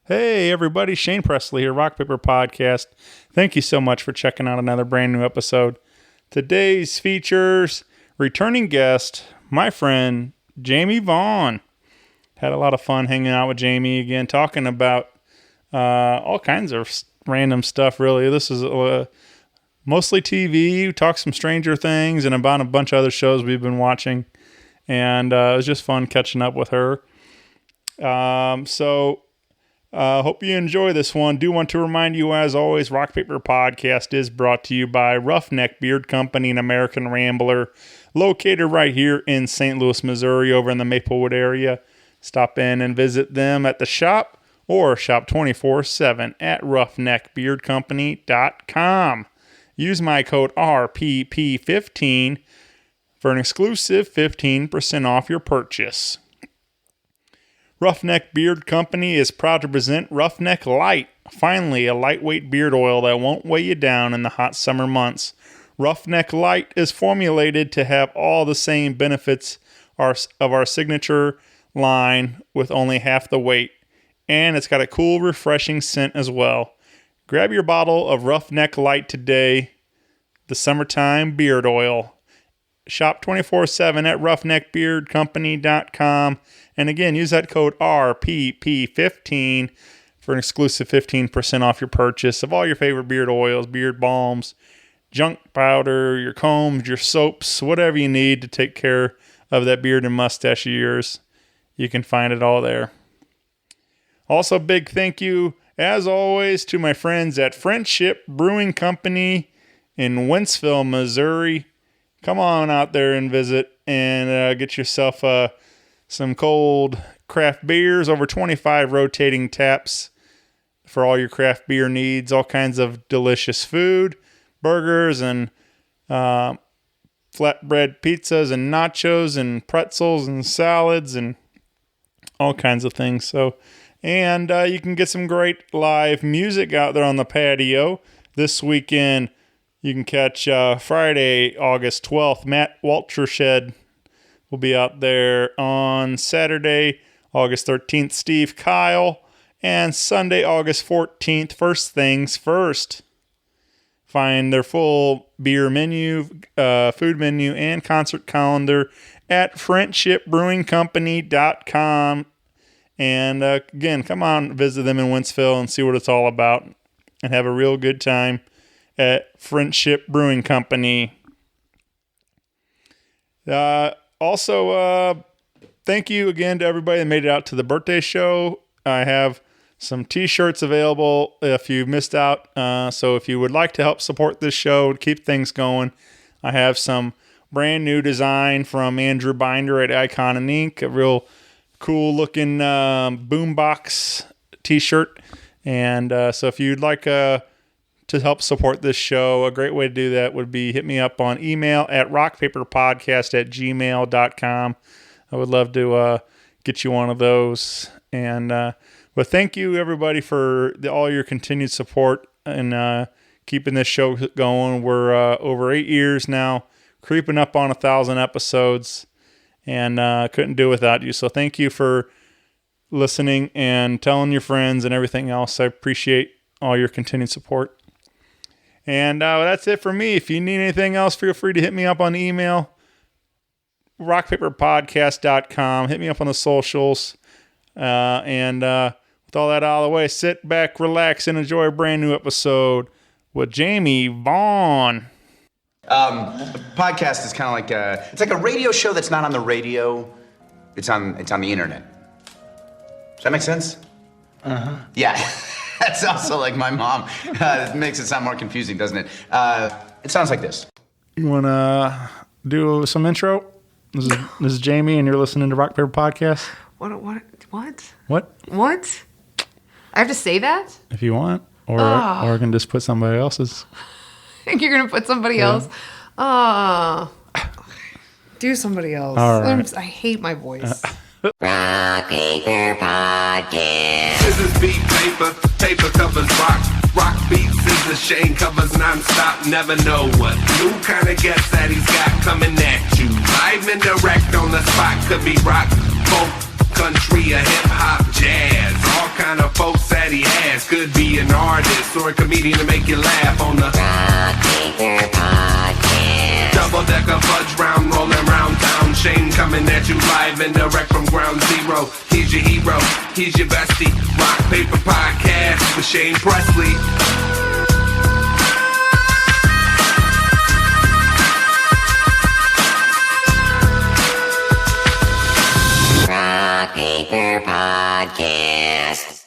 Hey everybody, Shane Presley here, Rock Paper Podcast. Thank you so much for checking out another brand new episode. Today's features returning guest, my friend Jaimie Vaughan. Had a lot of fun hanging out with Jaimie again, talking about all kinds of random stuff really. This is mostly TV. We talked some Stranger Things and about a bunch of other shows we've been watching. And it was just fun catching up with her. Hope you enjoy this one. Do want to remind you, as always, Rock Paper Podcast is brought to you by Roughneck Beard Company and American Rambler, located right here in St. Louis, Missouri, over in the Maplewood area. Stop in and visit them at the shop or shop 24/7 at roughneckbeardcompany.com. Use my code RPP15 for an exclusive 15% off your purchase. Roughneck Beard Company is proud to present Roughneck Light, finally a lightweight beard oil that won't weigh you down in the hot summer months. Roughneck Light is formulated to have all the same benefits of our signature line with only half the weight, and it's got a cool, refreshing scent as well. Grab your bottle of Roughneck Light today, the summertime beard oil. Shop 24/7 at roughneckbeardcompany.com. And again, use that code RPP15 for an exclusive 15% off your purchase of all your favorite beard oils, beard balms, junk powder, your combs, your soaps, whatever you need to take care of that beard and mustache of yours. You can find it all there. Also, big thank you, as always, to my friends at Friendship Brewing Company in Wentzville, Missouri. Come on out there and visit and get yourself some cold craft beers, over 25 rotating taps for all your craft beer needs, all kinds of delicious food, burgers and flatbread pizzas and nachos and pretzels and salads and all kinds of things. So, and you can get some great live music out there on the patio this weekend. You can catch Friday, August 12th, Matt Waltershed will be out there. On Saturday, August 13th, Steve Kyle. And Sunday, August 14th, First Things First. Find their full beer menu, food menu, and concert calendar at friendshipbrewingcompany.com. And again, come on, visit them in Wentzville and see what it's all about. And have a real good time at Friendship Brewing Company. Also, thank you again to everybody that made it out to the birthday show. I have some t-shirts available if you missed out. So if you would like to help support this show, keep things going, I have some brand new design from Andrew Binder at Icon and Ink, a real cool looking boombox t-shirt. And so if you'd like to help support this show, a great way to do that would be hit me up on email at rockpaperpodcast@gmail.com. I would love to get you one of those. And but thank you everybody for all your continued support and keeping this show going. We're over 8 years now, creeping up on 1,000 episodes, and couldn't do it without you. So thank you for listening and telling your friends and everything else. I appreciate all your continued support. And that's it for me. If you need anything else, feel free to hit me up on email, rockpaperpodcast.com. Hit me up on the socials. And with all that out of the way, sit back, relax, and enjoy a brand new episode with Jaimie Vaughan. Podcast is kind of like it's like a radio show that's not on the radio. It's on the internet. Does that make sense? Uh-huh. Yeah. That's also like my mom. It makes it sound more confusing, doesn't it? It sounds like this. You want to do some intro? This is Jaimie, and you're listening to Rock Paper Podcast. What? What? I have to say that? If you want. Or I can just put somebody else's. I think you're going to put somebody else? Do somebody else. All right. I hate my voice. Rock Paper Podcast. Scissors beat paper, paper covers rock. Rock beats scissors, Shane covers non-stop. Never know what new kind of guest that he's got coming at you. Live and direct on the spot. Could be rock, folk, country, or hip-hop, jazz. All kind of folks that task. Could be an artist or a comedian to make you laugh on the Rock Paper Podcast. double-decker fudge round, rolling round town. Shane coming at you live and direct from ground zero. He's your hero, he's your bestie. Rock Paper Podcast with Shane Presley. Rock Paper Podcast.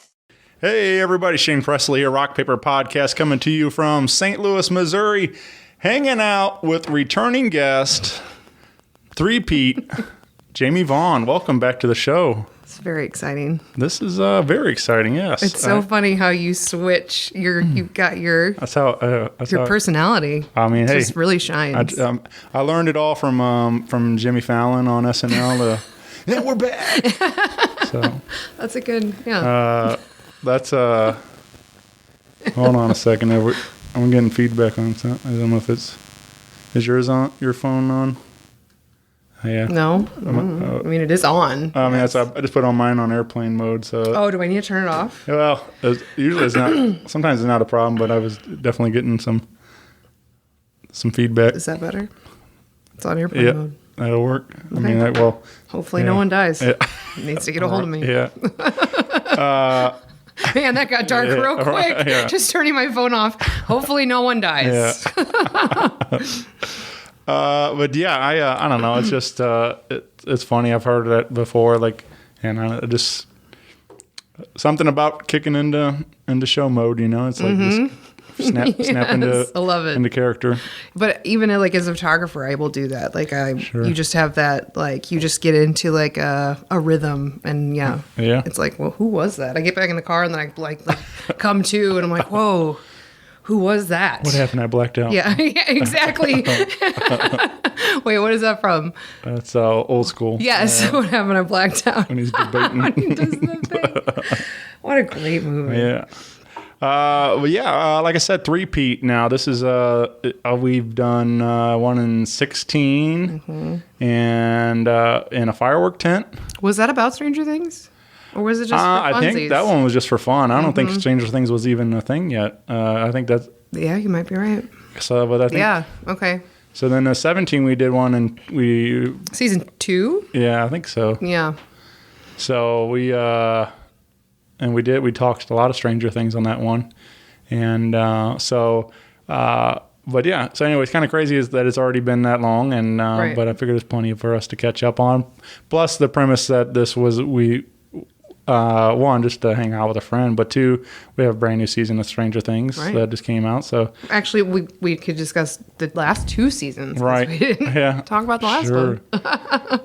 Hey everybody, Shane Presley here, Rock Paper Podcast, coming to you from St. Louis, Missouri, hanging out with returning guest, three-peat, Jaimie Vaughan. Welcome back to the show. It's very exciting. This is very exciting, yes. It's so funny how you switch. You've got your That's how personality. I mean, hey, just really shines. I learned it all from Jimmy Fallon on SNL. Yeah, we're back. So That's a good, yeah. that's hold on a second. I'm getting feedback on something. I don't know if is yours on your phone on? Yeah. No, I mean it is on. I mean, I just put on mine on airplane mode. So. Oh, do I need to turn it off? Well, usually it's not. Sometimes it's not a problem, but I was definitely getting some feedback. Is that better? It's on airplane Yeah, mode. that'll work. Okay. I mean, Hopefully yeah. no one dies. Yeah. Needs to get a hold of me. Yeah. Man, that got dark Yeah, real quick. yeah. Just turning my phone off. Hopefully no one dies. Yeah. But yeah, I don't know. It's just it's funny. I've heard that before. Like, and I just something about kicking into show mode. You know, it's like just snap into I love it. into character. But even like as a photographer, I will do that. Like Sure. you just have that, like you just get into like a rhythm, and yeah, it's like, well, who was that? I get back in the car and then I like come to, and I'm like, whoa, who was that? What happened? I blacked out. Yeah, yeah, exactly. Wait, what is that from? That's old school. Yes, what happened? I blacked out. When he's debating. When he does the thing. What a great movie. Yeah. Well, yeah, like I said, three-peat now. This is, we've done one in 16 and in a firework tent. Was that about Stranger Things? Or was it just for funsies? I think that one was just for fun. I don't think Stranger Things was even a thing yet. I think that's... Yeah, you might be right. So, but I think... Yeah, okay. So then 17 we did one and we... Season 2? Yeah, I think so. Yeah. So we... And we talked a lot of Stranger Things on that one. And but yeah, so anyway, it's kind of crazy is that it's already been that long. And Right. But I figured there's plenty for us to catch up on. Plus the premise that this was, one, just to hang out with a friend. But two, we have a brand new season of Stranger Things Right. that just came out. So Actually, we could discuss the last 2 seasons. 'cause Right. We didn't Yeah. talk about the last Sure. one.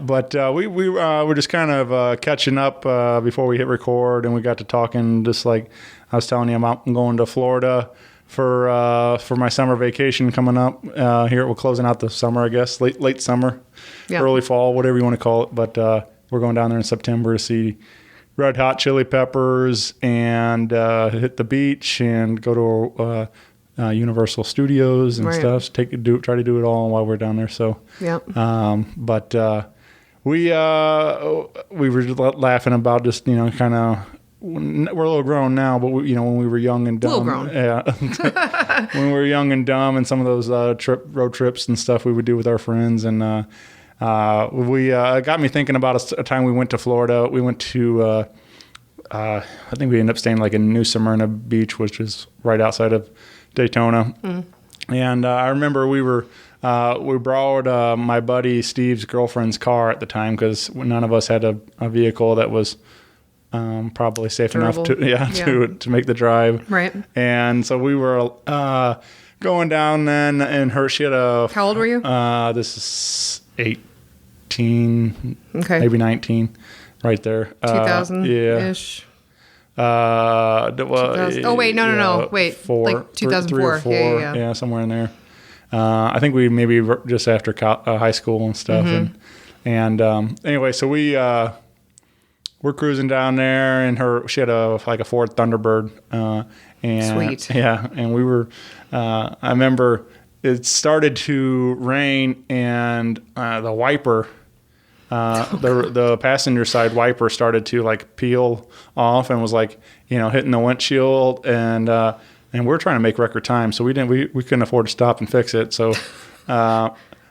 But we were just kind of catching up before we hit record, and we got to talking. Just like I was telling you, I'm going to Florida for my summer vacation coming up. Here we're closing out the summer, I guess, late summer, Yeah. early fall, whatever you want to call it. But we're going down there in September to see Red Hot Chili Peppers and hit the beach and go to Universul Studios and Right. stuff. Try to do it all while we're down there. So. Yeah. But we were just laughing about just, you know, kind of, we're a little grown now, but when we were young and dumb. Little grown. Yeah. When we were young and dumb, and some of those road trips and stuff we would do with our friends. And we got me thinking about a time we went to Florida. We went to, I think we ended up staying like in New Smyrna Beach, which is right outside of Daytona. And I remember we borrowed my buddy Steve's girlfriend's car at the time because none of us had a vehicle that was probably safe enough to make the drive. Right. And so we were going down then, and she had a... How old were you? This is 18, Okay. maybe 19, right there. 2000-ish. Oh, wait, no. Wait, like 2004. 3 or 4. Yeah, somewhere in there. I think we maybe just after high school and stuff. And anyway, so we're cruising down there, and she had a Ford Thunderbird. And Sweet. Yeah, and we were. I remember it started to rain, and the wiper the passenger side wiper started to like peel off and was like, hitting the windshield, and we're trying to make record time, so we couldn't afford to stop and fix it. So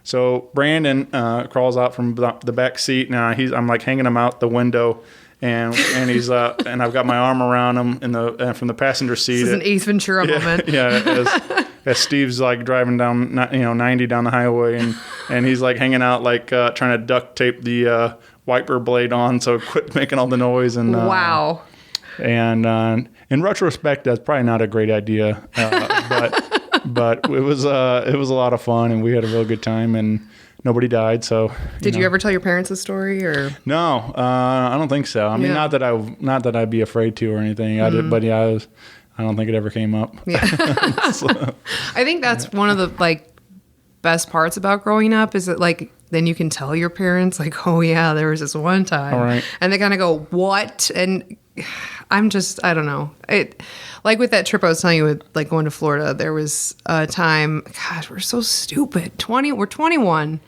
so Brandon crawls out from the back seat. Now I'm like hanging him out the window, and he's and I've got my arm around him from the passenger seat. This is an Ace Ventura moment. Yeah. As Steve's like driving down 90 down the highway, and he's like hanging out like trying to duct tape the wiper blade on, so quit making all the noise. And wow. And in retrospect, that's probably not a great idea, but it was a lot of fun, and we had a real good time, and nobody died. So did you ever tell your parents the story, or no? I don't think so. I mean, not that I'd be afraid to or anything. I did, but yeah, I don't think it ever came up. Yeah. So. I think that's one of the like best parts about growing up is that like then you can tell your parents like, oh yeah, there was this one time, right. And they kind of go, what? And I don't know. It like with that trip I was telling you with like going to Florida, there was a time, gosh, we're so stupid. We're 21.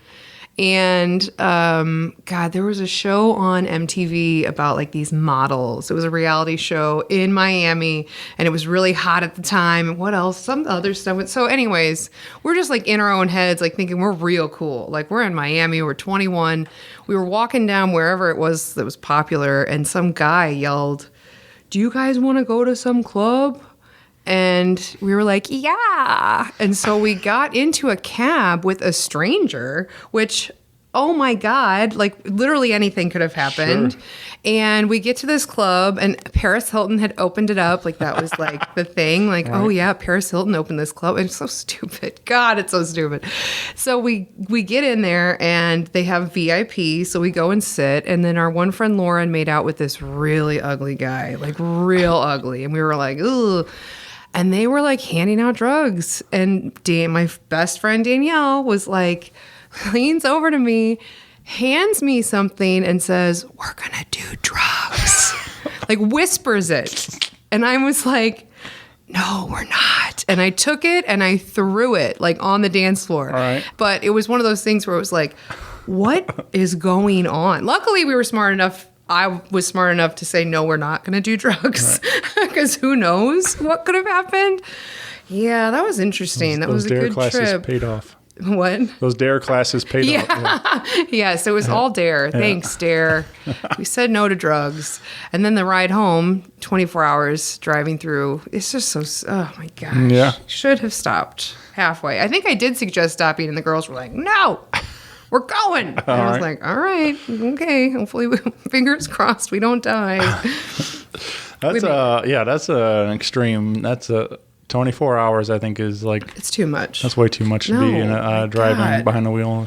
And God, there was a show on MTV about like these models. It was a reality show in Miami, and it was really hot at the time. And what else? Some other stuff. So anyways, we're just like in our own heads, like thinking we're real cool. Like we're in Miami, we're 21. We were walking down wherever it was that was popular, and some guy yelled, "Do you guys want to go to some club?" And we were like, yeah. And so we got into a cab with a stranger, which, oh my God, like literally anything could have happened. Sure. And we get to this club, and Paris Hilton had opened it up. Like that was like the thing. Like, right. Oh yeah, Paris Hilton opened this club. And it's so stupid. God, it's so stupid. So we get in there, and they have VIP. So we go and sit. And then our one friend Lauren made out with this really ugly guy, like real ugly. And we were like, ugh. And they were like handing out drugs. And my best friend Danielle was like, leans over to me, hands me something, and says, "We're going to do drugs." Like whispers it. And I was like, "No, we're not." And I took it and I threw it like on the dance floor. All right. But it was one of those things where it was like, what is going on? Luckily, we were smart enough. I was smart enough to say, no, we're not going to do drugs, because who knows what could have happened. Yeah, that was interesting. That was a good trip. Those DARE classes paid off. What? Those DARE classes paid off. Yeah. Yes, it was all DARE. Thanks, DARE. We said no to drugs. And then the ride home, 24 hours driving through, it's just so, oh my gosh. Yeah. Should have stopped halfway. I think I did suggest stopping, and the girls were like, no. We're going. And I was like, all right, okay. Hopefully, fingers crossed, we don't die. That's an extreme. That's 24 hours, I think, is like... It's too much. That's way too much to be in driving behind the wheel.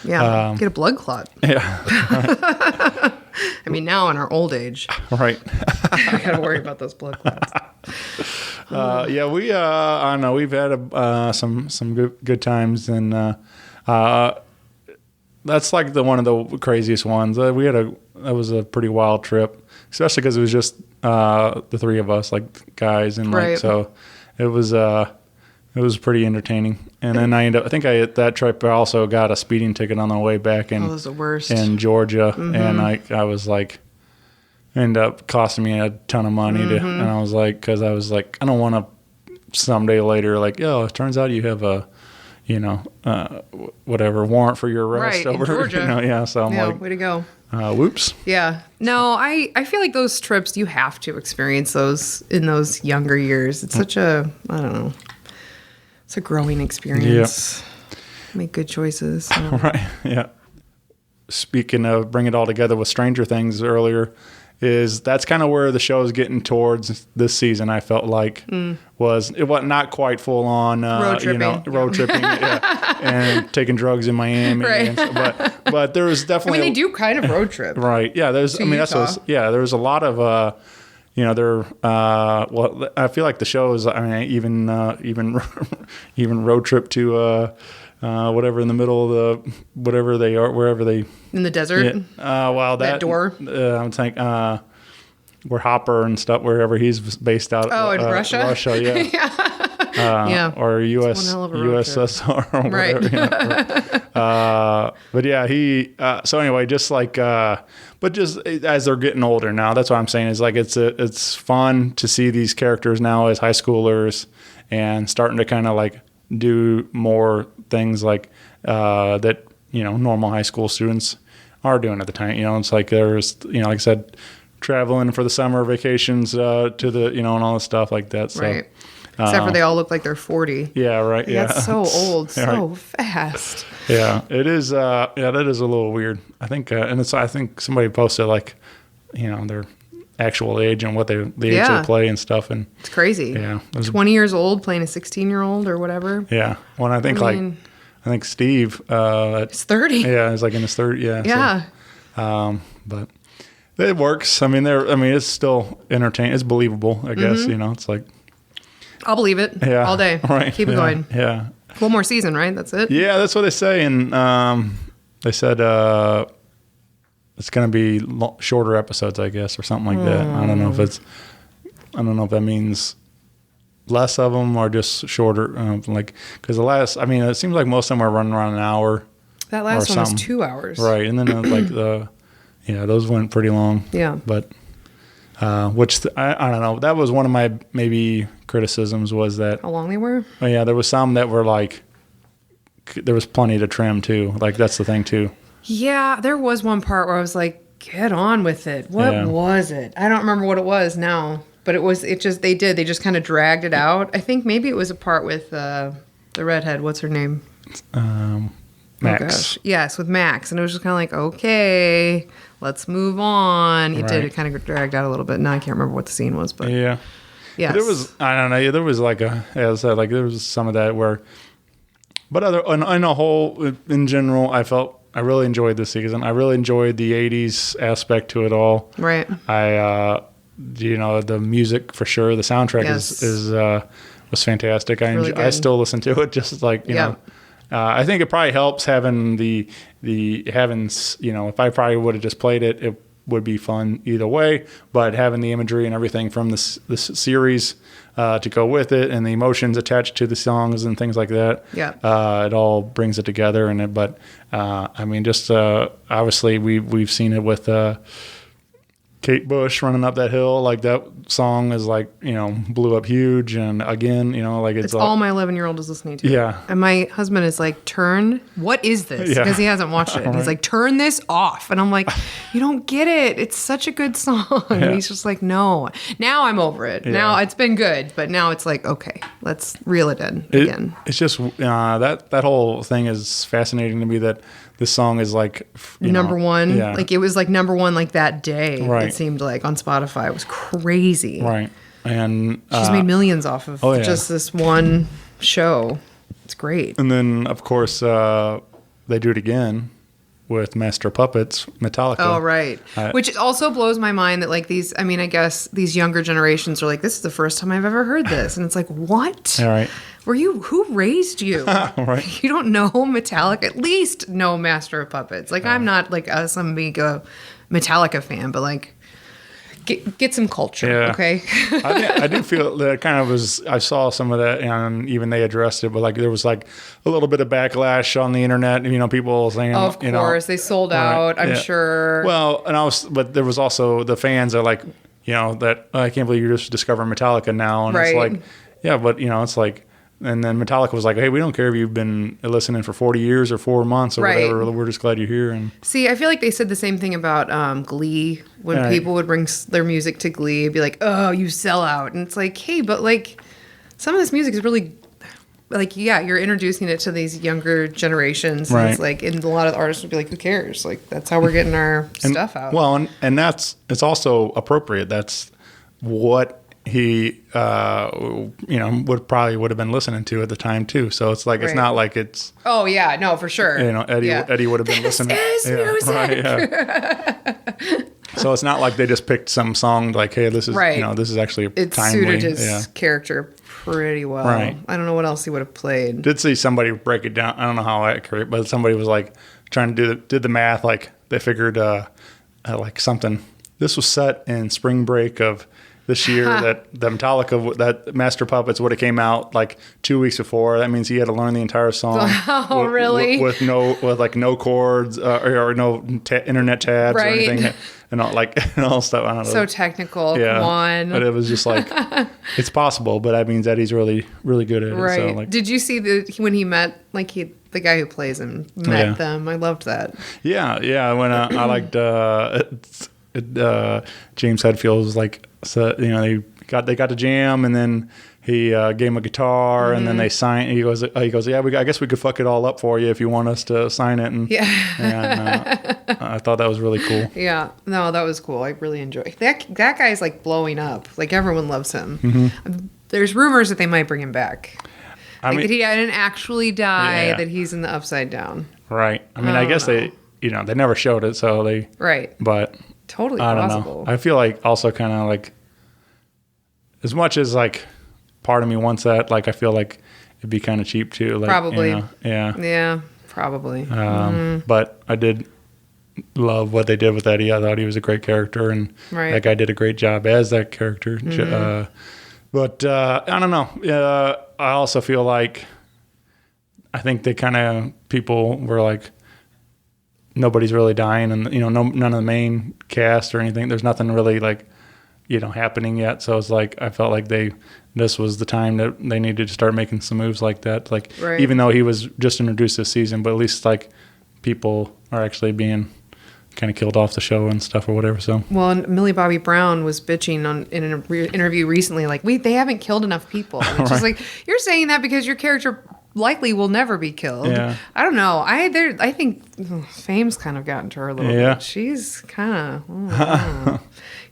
Yeah, get a blood clot. Yeah. I mean, now in our old age. Right. I got to worry about those blood clots. I don't know. We've had some good times, and... that's like one of the craziest ones. That was a pretty wild trip, especially because it was just the three of us, like guys, and like so it was pretty entertaining. And then I think at that trip I also got a speeding ticket on the way back in was the worst. In Georgia, and I was like, ended up costing me a ton of money and I was like, because I was like, I don't want to someday later like, oh, it turns out you have a whatever warrant for your arrest over in Georgia. So I'm like, way to go. Whoops. Yeah. No, I feel like those trips, you have to experience those in those younger years. It's such a, I don't know, it's a growing experience. Yeah. Make good choices. So. Right. Yeah. Speaking of bring it all together with Stranger Things earlier, that's kind of where the show is getting towards this season. I felt like it was not quite full on road tripping, and taking drugs in Miami. Right. But there was definitely. I mean, they do kind of road trip. Right. Yeah. There's. I mean, there's a lot of. I feel like the shows. I mean, even road trip to. Whatever in the middle of whatever they are, wherever they in the desert. Yeah. That door. I'm thinking where Hopper and stuff, wherever he's based out. Oh, in Russia. Russia, yeah. Yeah. or US one hell of a road trip. USSR or Right. whatever. But yeah, he. So anyway, just like, but just as they're getting older now, that's what I'm saying is like it's fun to see these characters now as high schoolers and starting to kind of like do more things like that normal high school students are doing at the time. It's like there's like I said, traveling for the summer vacations to the and all this stuff like that. So, Right. Except for they all look like they're 40. Yeah, right. Yeah, That's so old, Yeah, so right. fast. Yeah, it is. Yeah, that is a little weird. I think, and I think somebody posted like, their actual age and what the age Yeah. they play and stuff, and It's crazy. yeah, it was- 20 years old playing a 16-year-old or whatever. yeah. Well, I think mean- I think Steve, It's 30. yeah, is like in his third. Yeah, Yeah. So, but it works. I mean, it's still entertaining. It's believable. I guess Mm-hmm. it's like I'll believe it yeah, all day. Right. Keep it yeah, going. Yeah. One more season, right? That's it? Yeah, that's what they say, and they said it's going to be shorter episodes, I guess, or something like that. I don't know if that means less of them or just shorter. Because it seems like most of them are running around an hour, That last or one was something. 2 hours. right? And then those went pretty long. Yeah. but I don't know. That was one of my maybe criticisms was that. How long they were? Oh yeah, there was some that were like, there was plenty to trim too. Like that's the thing too. Yeah, there was one part where I was like, get on with it. What Yeah. was it? I don't remember what it was now, but they just kind of dragged it out. I think maybe it was a part with the redhead. What's her name? Max. Oh, gosh. Yes, with Max. And it was just kind of like, okay, let's move on. It did. Right. It kind of dragged out a little bit. Now I can't remember what the scene was, but Yeah. yes. There was, I don't know. There was like as I said, like there was some of that where, but on a whole, in general, I really enjoyed this season. I really enjoyed the 80s aspect to it all. Right. The music for sure. The soundtrack Yes. was fantastic. really I good. still listen to it just like, Yeah. I think it probably helps having if I probably would have just played it, it would be fun either way, but having the imagery and everything from this series to go with it and the emotions attached to the songs and things like that, Yeah. it all brings it together. Obviously we've seen it with Kate Bush running up that hill. Like that song is like, blew up huge. And again, It's all my 11-year-old is listening to. Yeah. And my husband is like, what is this? Yeah. Because he hasn't watched it. And he's Right. like, turn this off. And I'm like, you don't get it. It's such a good song. And he's just like, no. Now I'm over it. Yeah. Now it's been good. But now it's like, okay, let's reel it in again. It's just that whole thing is fascinating to me that this song is like Number one. Yeah. Like it was like number one like that day. Right. It seemed like on Spotify. It was crazy. right. And She's made millions off of oh, yeah. just this one show. It's great. and then of course they do it again with Master of Puppets, Metallica. Oh, right. I- Which also blows my mind that like I guess these younger generations are like, this is the first time I've ever heard this. And it's like, what? All right. Who raised you? Right. You don't know Metallica, at least know Master of Puppets. Like I'm not like some big Metallica fan, but like get some culture. Yeah. Okay. I do feel that kind of was. I saw some of that, and even they addressed it, but like there was like a little bit of backlash on the internet. People saying, Of course, they sold out. Right, I'm yeah. sure. Well, but there was also the fans are like, that I can't believe you're just discovering Metallica now, and it's Right. like, yeah, but it's like. And then Metallica was like, hey, we don't care if you've been listening for 40 years or 4 months or Right. whatever. We're just glad you're here. And See, I feel like they said the same thing about Glee. When Right. people would bring their music to Glee, it'd be like, oh, you sell out. And it's like, hey, but like some of this music is really like, yeah, you're introducing it to these younger generations. And Right. it's like, and a lot of artists would be like, who cares? Like, that's how we're getting our stuff out. Well, and it's also appropriate. That's what he would have been listening to at the time too. So it's like it's Right. not like it's oh, yeah, no, for sure. Eddie Yeah. Eddie would have been This listening. is music. Right, yeah. So it's not like they just picked some song like, hey, this is Right. this is actually It timely. suited his Yeah. character pretty well. Right. I don't know what else he would have played. Did see somebody break it down. I don't know how accurate, but somebody was like trying to did the math. Like they figured like something. This was set in spring break of this year that the Metallica, that Master Puppets would have came out like 2 weeks before. That means he had to learn the entire song. Oh, really? With no chords or no internet tabs or Right. anything. And all stuff. I don't know. So technical. Yeah. Come on. But it was just like, it's possible, but that means that he's really, really good at it. Right. So, like, Did you see when he met, the guy who plays him met them? I loved that. yeah. When I liked James Hetfield was like, so, they got to jam, and then he gave him a guitar, and then they signed. He goes, yeah, I guess we could fuck it all up for you if you want us to sign it. And I thought that was really cool. Yeah, no, that was cool. I really enjoyed that. That guy's like blowing up. Like everyone loves him. There's rumors that they might bring him back. That he didn't actually die. That he's in the Upside Down. Right. I mean, I guess they never showed it, so they. Right. But totally I don't possible. know. I feel like also kind of like, as much as like, part of me wants that. Like, I feel like it'd be kind of cheap too. Like, Probably. Yeah. Yeah. Probably. But I did love what they did with Eddie. I thought he was a great character, and that guy did a great job as that character. But I don't know. I also feel like I think people were like, nobody's really dying, and none of the main cast or anything. There's nothing really like happening yet. So it's like I felt like this was the time that they needed to start making some moves like that. Like even though he was just introduced this season, but at least like people are actually being kind of killed off the show and stuff or whatever. So and Millie Bobby Brown was bitching in an interview recently, like they haven't killed enough people. And it's just like, you're saying that because your character likely will never be killed. Yeah. I don't know. I think fame's kind of gotten to her a little bit. She's kind of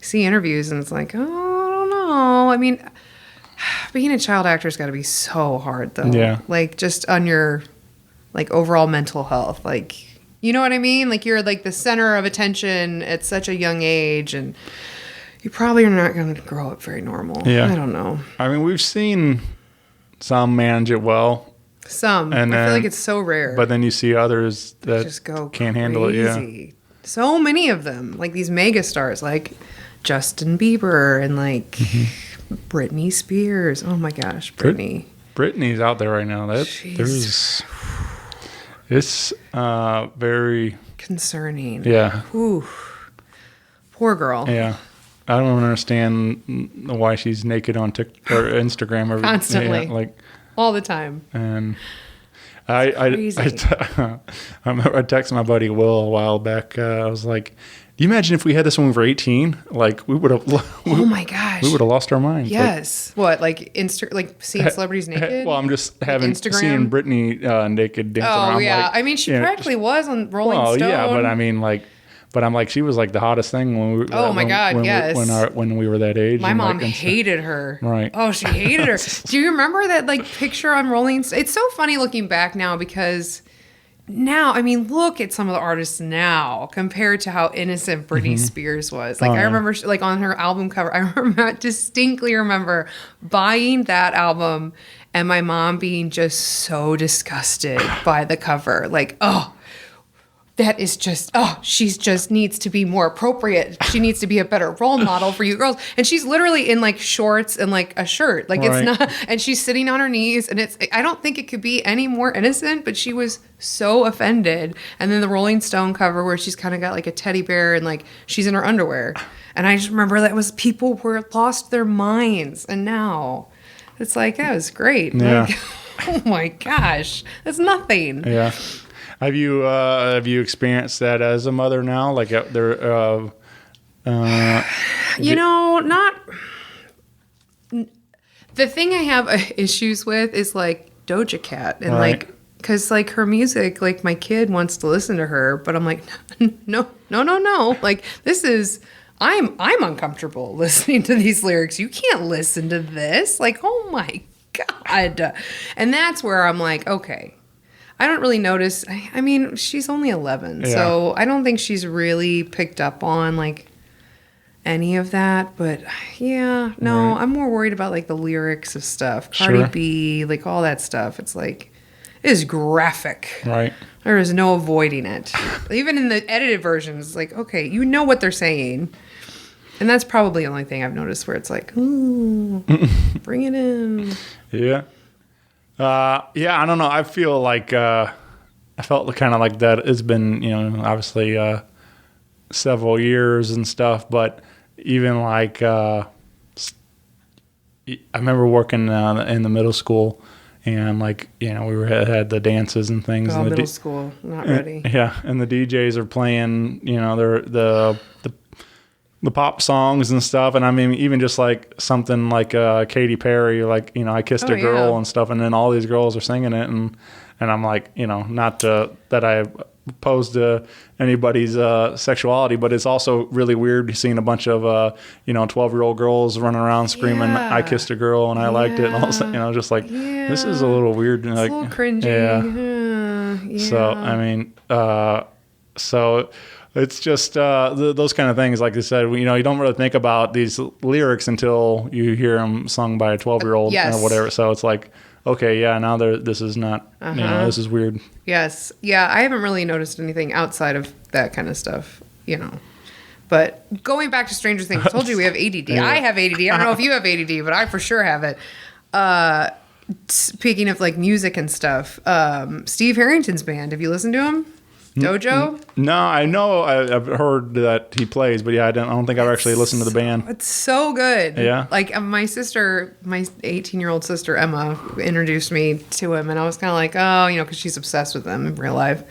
see interviews and it's like, oh, I don't know. I mean, being a child actor's got to be so hard though. Yeah. Like just on your like overall mental health, like. You know what I mean? Like you're like the center of attention at such a young age, and you probably are not going to grow up very normal. Yeah. I don't know. I mean, we've seen some manage it well. Some. And I feel like it's so rare. But then you see others that just go can't handle it. Yeah. So many of them, like these mega stars, like Justin Bieber and like Britney Spears. Oh my gosh, Britney. Britney's out there right now. It's very concerning. Yeah. Ooh. Poor girl. Yeah. I don't understand why she's naked on TikTok or Instagram or constantly, like all the time. And I remember I texted my buddy Will a while back. I was like, "Do you imagine if we had this when we were 18? Like we would have." Oh my gosh. We would have lost our minds. Yes. Like seeing celebrities naked? Well, I'm just seeing Britney naked dancing around. Oh, yeah. I mean, she practically was on Rolling Stone. Well, yeah, but I mean, I'm like, she was like the hottest thing when we. Oh my God! Yes. When we were that age. My mom hated her. Right. Oh, she hated her. Do you remember that picture on Rolling Stone? It's so funny looking back now because. Now, I mean, look at some of the artists now compared to how innocent Britney Spears was. I remember, on her album cover, I distinctly remember buying that album and my mom being just so disgusted by the cover. Like, oh, that is just, she's just needs to be more appropriate. She needs to be a better role model for you girls. And she's literally in shorts and a shirt. It's not, and she's sitting on her knees and I don't think it could be any more innocent, but she was so offended. And then the Rolling Stone cover where she's kind of got a teddy bear and she's in her underwear. And I just remember people were lost their minds. And now it's that was great. Yeah. Oh my gosh, that's nothing. Yeah. Have you experienced that as a mother now? Not. The thing I have issues with is Doja Cat and because her music, my kid wants to listen to her, but I'm like, no. This is. I'm uncomfortable listening to these lyrics. You can't listen to this. Oh my God. And that's where I'm like, okay. I don't really notice. I mean, she's only 11, so I don't think she's really picked up on any of that. But yeah, no, I'm more worried about the lyrics of stuff. Cardi B, all that stuff. It's it is graphic. Right. There is no avoiding it. Even in the edited versions, okay, you know what they're saying. And that's probably the only thing I've noticed where it's like, ooh, bring it in. Yeah. Yeah, I don't know. I feel like I felt kind of like that. It's been, obviously several years and stuff, but even like I remember working in the middle school, and like we had the dances and things. Oh, and middle school, not ready. Yeah, and the DJs are playing, they're the pop songs and stuff, and I mean even just like something like Katy Perry, like I kissed a girl and stuff, and then all these girls are singing it, and I'm like, not that I opposed to anybody's sexuality, but it's also really weird seeing a bunch of 12-year-old girls running around screaming, "I kissed a girl and I liked it," and all of a sudden, just like this is a little weird, it's like a little cringy. Yeah. So I mean, so. It's just those kind of things. Like I said, you don't really think about these lyrics until you hear them sung by a 12-year-old or whatever. So it's like, okay, yeah, now this is not, this is weird. Yes. Yeah, I haven't really noticed anything outside of that kind of stuff, But going back to Stranger Things, I told you we have ADD. Yeah. I have ADD. I don't know if you have ADD, but I for sure have it. Speaking of like music and stuff, Steve Harrington's band, have you listened to him? Dojo? No, I know I've heard that he plays, but yeah, I don't think I've actually listened to the band. It's so good. Yeah. Like my 18-year-old sister Emma introduced me to him, and I was kind of like, oh, because she's obsessed with him in real life.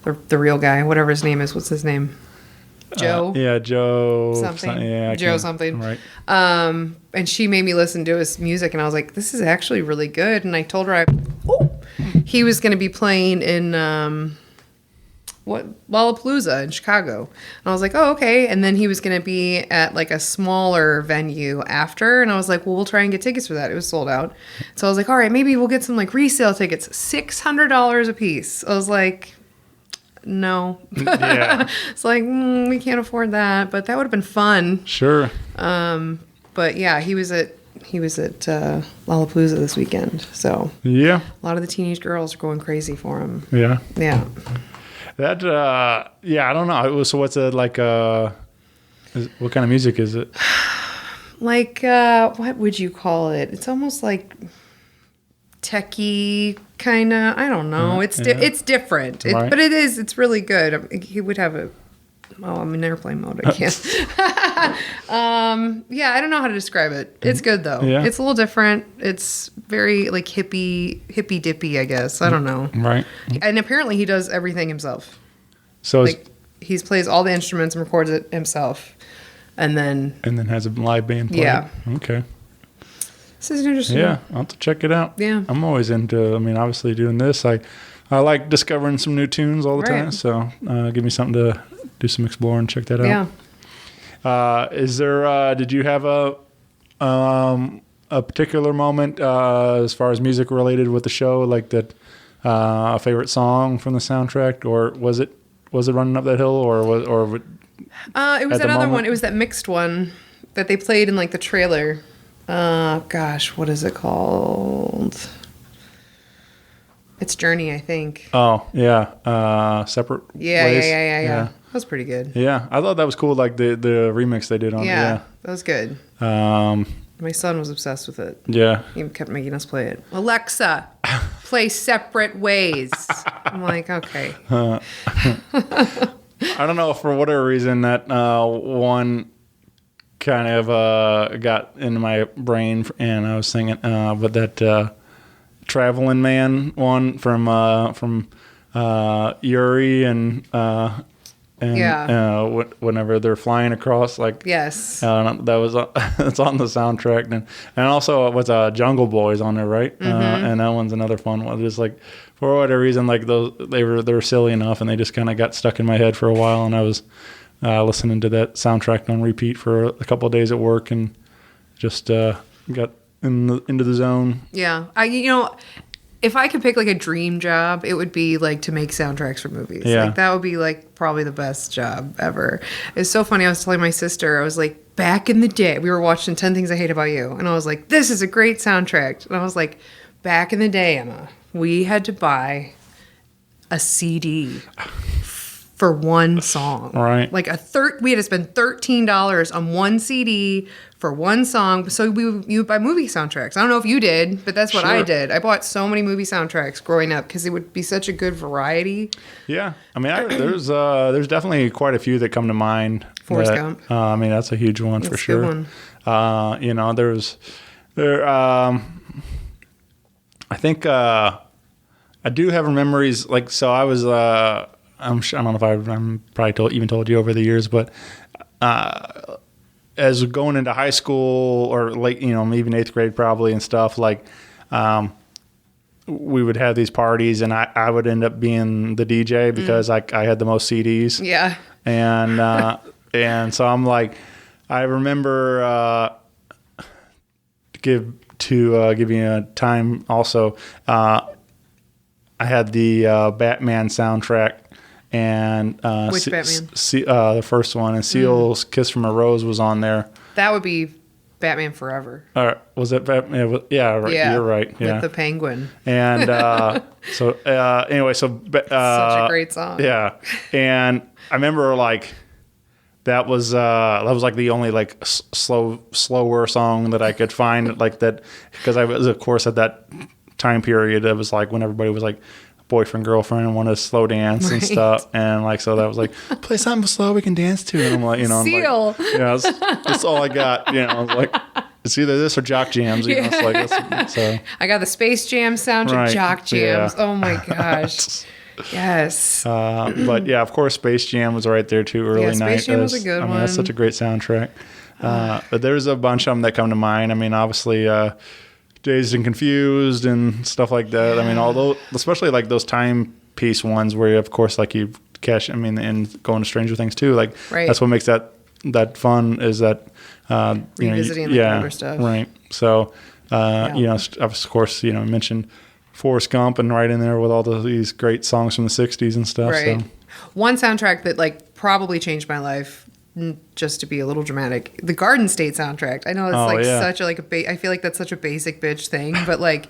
The real guy, whatever his name is. What's his name? Joe? Yeah, Joe. Something. Yeah, Joe something. Right. And she made me listen to his music, and I was like, this is actually really good. And I told her he was going to be playing in... Lollapalooza in Chicago. And I was like, oh, okay. And then he was going to be at like a smaller venue after. And I was like, well, we'll try and get tickets for that. It was sold out. So I was like, all right, maybe we'll get some like resale tickets, $600 a piece. I was like, no. Yeah. It's like, we can't afford that, but that would have been fun. Sure. But yeah, he was at Lollapalooza this weekend. So yeah, a lot of the teenage girls are going crazy for him. Yeah. Yeah. That, I don't know. So what's it like, what kind of music is it? Like, what would you call it? It's almost like techie kind of, I don't know. It's different, Right. but it's really good. He would have I'm in airplane mode. I can't. Yeah, I don't know how to describe it. It's good though. Yeah. It's a little different. It's very like hippy dippy, I guess. I don't know. Right. And apparently he does everything himself. So like he plays all the instruments and records it himself, and then has a live band play. Yeah. Okay. This is interesting. Yeah, I'll have to check it out. Yeah. I'm always into, obviously doing this. I like discovering some new tunes all the time. So give me something to do some exploring, check that out. Yeah. Is there, did you have a particular moment as far as music related with the show, like that, a favorite song from the soundtrack, or was it Running Up That Hill, or it was another one. It was that mixed one that they played in like the trailer. Gosh, what is it called? It's Journey, I think. Oh, yeah. Separate Ways. Yeah. That was pretty good. Yeah, I thought that was cool, like the remix they did on it. Yeah, that was good. My son was obsessed with it. Yeah. He kept making us play it. Alexa, play Separate Ways. I'm like, okay. I don't know, for whatever reason, that one kind of got into my brain, and I was singing, but that Traveling Man one from Yuri and whenever they're flying across, like, yes, that was it's on the soundtrack, and also it was Jungle Boys on there, right? Mm-hmm. And that one's another fun one. Just like for whatever reason, like they were silly enough, and they just kind of got stuck in my head for a while, and I was listening to that soundtrack on repeat for a couple of days at work, and just got into the zone. Yeah, if I could pick like a dream job, it would be like to make soundtracks for movies. Yeah. Like that would be like probably the best job ever. It's so funny. I was telling my sister, I was like, back in the day, we were watching 10 Things I Hate About You. And I was like, this is a great soundtrack. And I was like, back in the day, Emma, we had to buy a CD for one song. Right. Like we had to spend $13 on one CD for one song. So you would buy movie soundtracks. I don't know if you did, but that's what I Sure. did. I bought so many movie soundtracks growing up because it would be such a good variety. Yeah. I mean, there's definitely quite a few that come to mind. Forrest that, Gump. I mean, that's a huge one for That's a sure. good one. I think I do have memories. Like, so I was, I don't know if I'm probably even told you over the years, but as going into high school or late, even 8th grade probably and stuff, like, we would have these parties and I would end up being the DJ because I had the most CDs. Yeah. And so I'm like, I remember, give you a time also, I had the Batman soundtrack and Which Batman? The first one, and Seal's "Kiss from a Rose" was on there. That would be Batman Forever. Was it Batman? Yeah, right. Yeah. You're right. Yeah, With the penguin. and anyway, so Such a great song. Yeah, and I remember like that was like the only like slower song that I could find like that, because I was, of course, at that time period it was like when everybody was like boyfriend girlfriend and wanted to slow dance and stuff, and like so that was like, play something slow we can dance to, and I'm like, I'm Seal. like, that's all I got, I was like, it's either this or Jock Jams, it's like so. I got the Space Jam soundtrack, Right. Jock Jams. Yeah. Oh my gosh. Yes. But yeah, of course, Space Jam was right there too. Early Yeah, night. Space Jam was a good I mean, that's one. such a great soundtrack. But there's a bunch of them that come to mind. I mean, obviously, Dazed and Confused and stuff like that. I mean, although especially like those timepiece ones where, of course, like you catch. I mean, and going to Stranger Things too. Like Right. that's what makes that fun is that Revisiting the older stuff. Right. So of course, I mentioned Forrest Gump and right in there with all these great songs from the 60s and stuff. Right. So. One soundtrack that like probably changed my life, just to be a little dramatic, the Garden State soundtrack. I know it's such a I feel like that's such a basic bitch thing, but like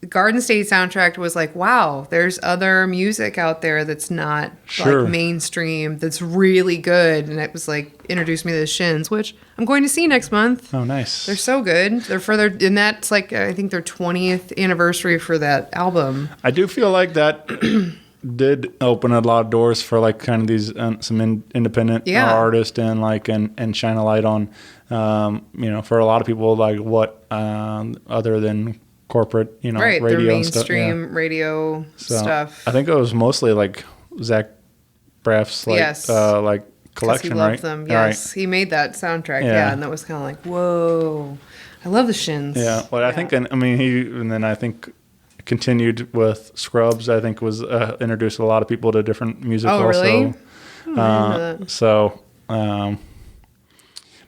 the Garden State soundtrack was like, wow, there's other music out there that's not Sure. like mainstream that's really good, and it was like introduced me to the Shins, which I'm going to see next month. Oh, nice. They're so good. They're further, and that's like I think their 20th anniversary for that album. I do feel like that did open a lot of doors for like kind of these some independent artists and like and shine a light on for a lot of people like what other than corporate Right, radio their and stuff. mainstream radio So, stuff. I think it was mostly like Zach Braff's like Yes. like 'Cause collection, he loved right? them. All right. Yes, he made that soundtrack. Yeah. Yeah, and that was kind of like, whoa, I love the Shins. Yeah, well, I think, and I mean, and then I think continued with Scrubs. I think was introduced a lot of people to different music. Oh, really? Also. I didn't know that. So,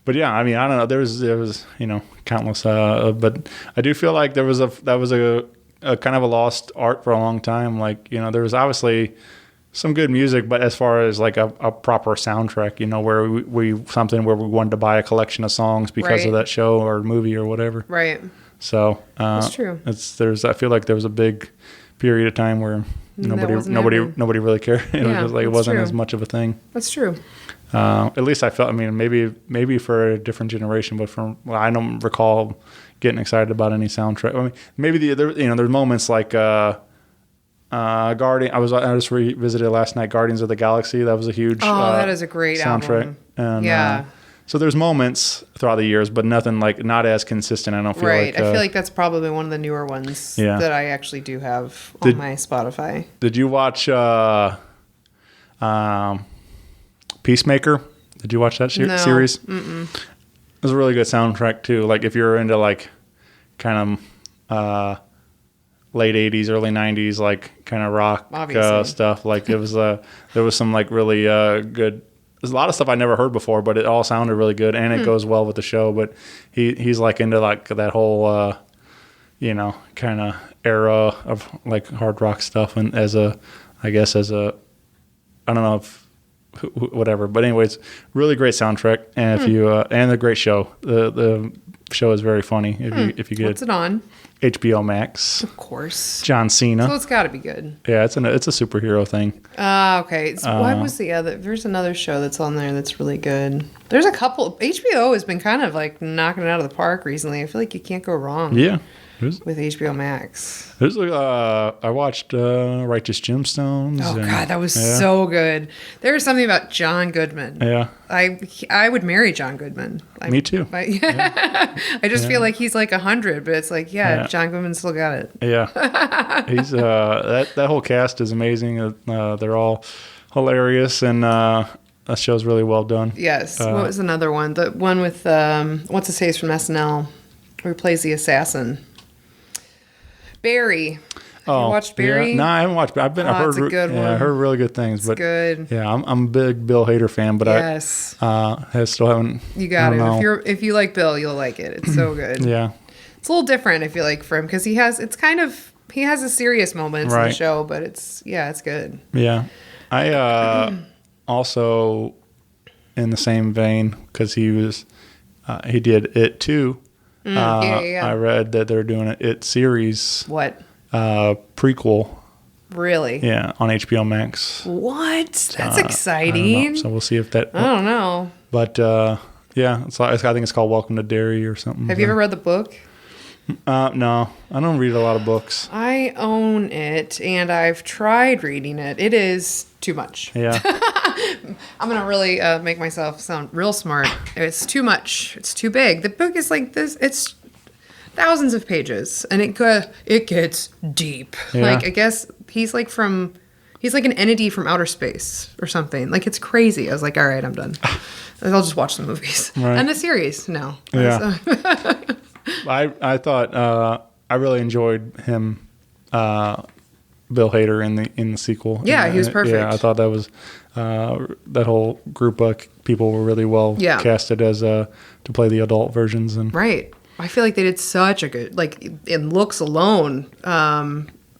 but yeah, I mean, I don't know. There was countless, but I do feel like that was a kind of a lost art for a long time. Like there was obviously some good music, but as far as like a proper soundtrack, where we something where we wanted to buy a collection of songs because Right. of that show or movie or whatever. Right. So That's true. I feel like there was a big period of time where nobody really cared. It was Yeah, just like it that's wasn't true. as much of a thing. That's true. At least I felt. I mean, maybe for a different generation, but I don't recall getting excited about any soundtrack. I mean, maybe there's moments like Guardian. I just revisited last night. Guardians of the Galaxy. That was a huge. That is a great soundtrack. album. And, so there's moments throughout the years, but nothing like not as consistent. I don't feel Right. like. I feel like that's probably one of the newer ones that I actually do have on my Spotify. Did you watch Peacemaker? Did you watch that No. series? Mm-mm. It was a really good soundtrack too. Like if you're into like kind of late 80s, early 90s, like kind of rock stuff. Like it was there was some like really good. There's a lot of stuff I never heard before, but it all sounded really good, and it goes well with the show. But he's like into like that whole kind of era of like hard rock stuff, and I don't know if whatever, but anyways, really great soundtrack, and if you and a great show. The show is very funny if you get What's it on? HBO Max. Of course. John Cena. So it's got to be good. Yeah, it's a superhero thing. Okay. So what was the other? There's another show that's on there that's really good. There's a couple. HBO has been kind of like knocking it out of the park recently. I feel like you can't go wrong. Yeah. With HBO Max. There's I watched Righteous Gemstones. Oh God, that was so good. There was something about John Goodman. Yeah. I would marry John Goodman. Me too. I just feel like he's like 100, but it's like, John Goodman still got it. Yeah. He's that whole cast is amazing. They're all hilarious, and that show's really well done. Yes. What was another one? The one with what's his face from SNL, who plays the assassin. Barry. Have you watched Barry? Yeah. No, I haven't watched. I've heard. It's a good one. I heard really good things. It's good. Yeah, I'm a big Bill Hader fan, but I still haven't. You got it. If you like Bill, you'll like it. It's so good. Yeah. It's a little different. I feel like for him because he has a serious moments in the show, but it's good. Yeah, I also in the same vein because he did It too. I read that they're doing an It series. What? Prequel. Really? Yeah, on HBO Max. What? That's exciting. So we'll see if that. I don't know. But yeah, I think it's called Welcome to Derry or something. Have you ever read the book? No, I don't read a lot of books. I own it, and I've tried reading it. It is too much. Yeah. I'm going to really make myself sound real smart. It's too much. It's too big. The book is like this. It's thousands of pages, and it gets deep. Yeah. Like, I guess he's like an entity from outer space or something. Like, it's crazy. I was like, all right, I'm done. I'll just watch the movies. Right. And the series, no. Yeah. I thought I really enjoyed him, Bill Hader in the sequel. Yeah, he was perfect. Yeah, I thought that was that whole group of people were really well casted as to play the adult versions and right. I feel like they did such a good in looks alone.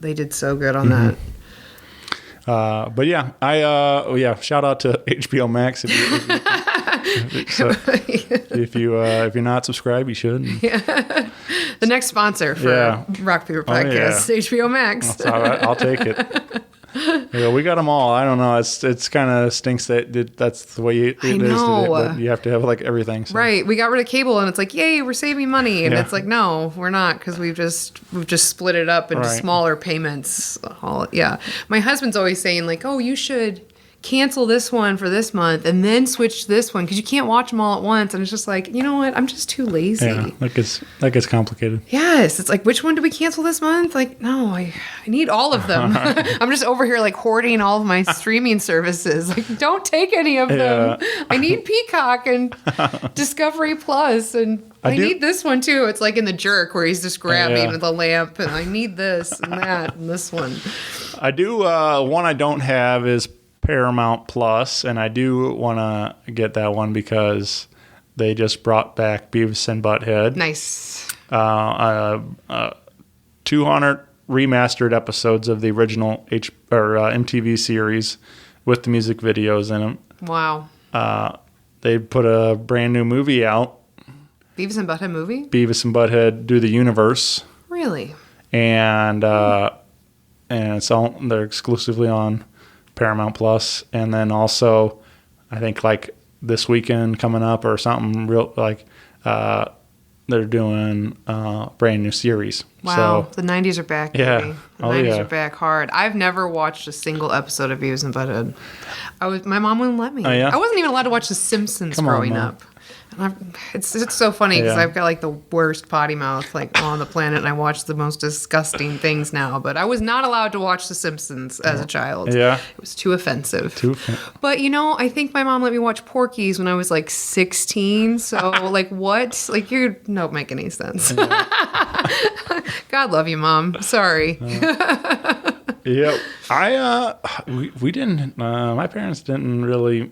They did so good on that. But yeah, shout out to HBO Max if you're not subscribed, you should. Yeah. The next sponsor for Rock Paper Podcast, HBO Max. I'll take it. Yeah, we got them all. I don't know. It's kind of stinks that's the way it is. But you have to have like everything. So. Right. We got rid of cable, and it's like, yay, we're saving money, and it's like, no, we're not, because we've just split it up into smaller payments. My husband's always saying like, oh, you should cancel this one for this month and then switch to this one because you can't watch them all at once. And it's just like, you know what? I'm just too lazy. Yeah, that gets complicated. Yes. It's like, which one do we cancel this month? Like, no, I need all of them. I'm just over here like hoarding all of my streaming services. Like, don't take any of them. I need Peacock and Discovery Plus, and I need this one too. It's like in The Jerk where he's just grabbing the lamp, and I need this and that and this one. I do. One I don't have is Paramount Plus, and I do want to get that one because they just brought back Beavis and Butthead. Nice. 200 remastered episodes of the original MTV series with the music videos in them. Wow. They put a brand new movie out. Beavis and Butthead movie? Beavis and Butthead Do the Universe. Really? And they're exclusively on Paramount Plus, and then also I think like this weekend coming up or something real like they're doing a brand new series. Wow, so, the 90s are back. Yeah, baby. The 90s are back hard. I've never watched a single episode of Beavis and Butthead. My mom wouldn't let me. Oh, yeah? I wasn't even allowed to watch The Simpsons growing up. And it's so funny because I've got like the worst potty mouth like on the planet, and I watch the most disgusting things now. But I was not allowed to watch The Simpsons as a child. Yeah, it was too offensive. But I think my mom let me watch Porky's when I was like 16. So like what? Like you don't make any sense. God love you, Mom. Sorry. Yeah, we didn't. My parents didn't really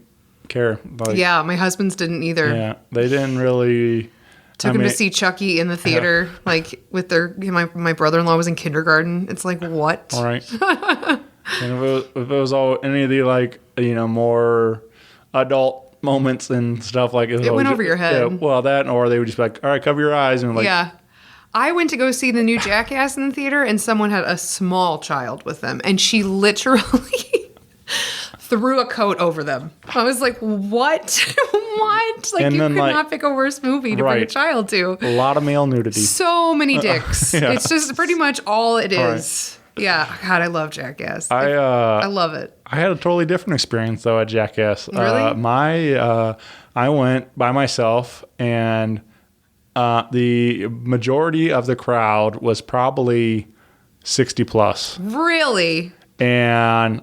care. Like, my husband's didn't either. Yeah, they didn't really. Took him to see Chucky in the theater, like with my brother-in-law was in kindergarten. It's like, what? All right. And if it was all any of the like more adult moments and stuff like It went over your head. Yeah, well, that, or they would just be like, all right, cover your eyes. And like, Yeah. I went to go see the new Jackass in the theater, and someone had a small child with them, and she literally threw a coat over them. I was like, what? What? Like, And you then, could like, not pick a worse movie to bring a right. child to. a lot of male nudity. So many dicks. Yeah. It's just pretty much all it All is. Yeah. God, I love Jackass. I love it. I had a totally different experience though at Jackass. Really? I went by myself, and the majority of the crowd was probably 60 plus, Really? and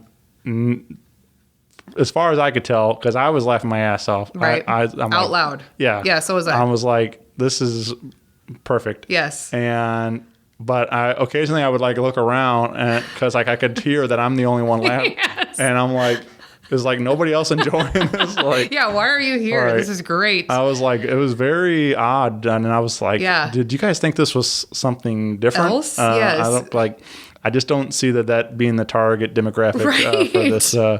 as far as I could tell, because I was laughing my ass off, Right. I'm Out like, loud. Yeah, Yeah, so was I. I was like, this is perfect. Yes. But occasionally I would like look around, and because like I could hear that I'm the only one laughing, Yes. and I'm like, is like nobody else enjoying this? Like, Yeah, why are you here? Right. This is great. I was like, it was very odd, and I was like, Yeah. did you guys think this was something different? Else? Yes. I don't like. I just don't see that being the target demographic Right. for this. I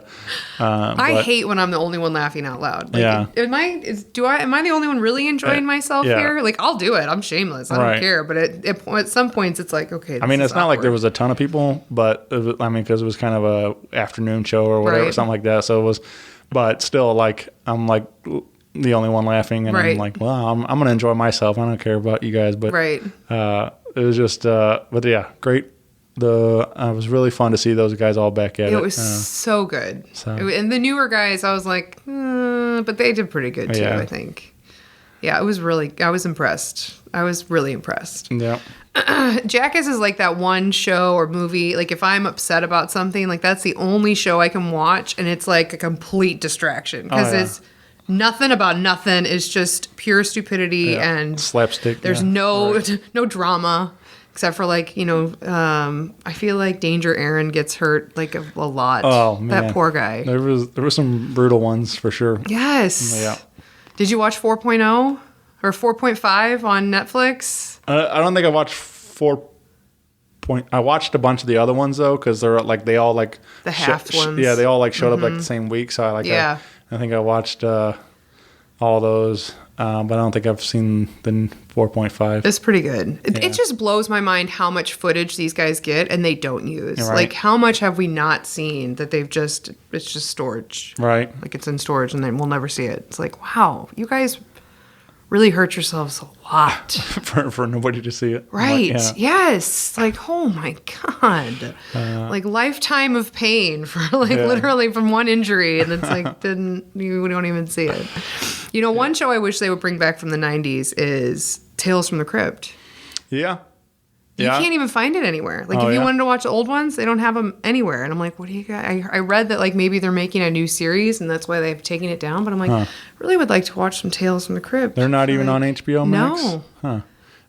but- hate when I'm the only one laughing out loud. Like, Yeah. Am I the only one really enjoying myself yeah. here? Like, I'll do it. I'm shameless. I don't Right. care. But at some points, it's like, okay. I mean, this it's is not like there awkward. was a ton of people, but it was, I mean, because it was kind of a afternoon show or whatever, Right. something like that. So it was, but still, like I'm like the only one laughing, and I'm Right. like, well, I'm gonna enjoy myself. I don't care about you guys, but Right. it was just, but yeah, great. It was really fun to see those guys all back at it. It was so good. so- And the newer guys, I was like, but they did pretty good too, Yeah. I think. Yeah, I was impressed. I was really impressed. Yeah. Jackass is like that one show or movie. Like if I'm upset about something, like that's the only show I can watch, and it's like a complete distraction because yeah. it's nothing about nothing. It's just pure stupidity Yeah. and Slapstick. There's yeah. no Right. no drama except for like I feel like Danger Aaron gets hurt like a lot. Oh man, that poor guy. There were some brutal ones for sure. Yes. Yeah. Did you watch 4.0 or 4.5 on Netflix? I don't think I watched 4. I watched a bunch of the other ones though, because they're like they all like The half ones. Yeah, they all like showed up like the same week. So Yeah. I think I watched all those, but I don't think I've seen the 4.5. It's pretty good. Yeah. It just blows my mind how much footage these guys get and they don't use. Right. Like how much have we not seen that it's just storage. Right. Like it's in storage and then we'll never see it. It's like, wow, you guys really hurt yourselves a lot. for nobody to see it. Right. Like, yeah. Yes. Like, oh my God. Like lifetime of pain for like Yeah. literally from one injury. And it's like, you don't even see it. You know, one show I wish they would bring back from the 90s is Tales from the Crypt. Yeah. You can't even find it anywhere. Like, Oh, if you yeah? wanted to watch the old ones, they don't have them anywhere. And I'm like, what do you got? I read that, like, maybe they're making a new series, and that's why they've taken it down. But I'm like, I really would like to watch some Tales from the Crypt. They're not even on HBO Max? No. Huh.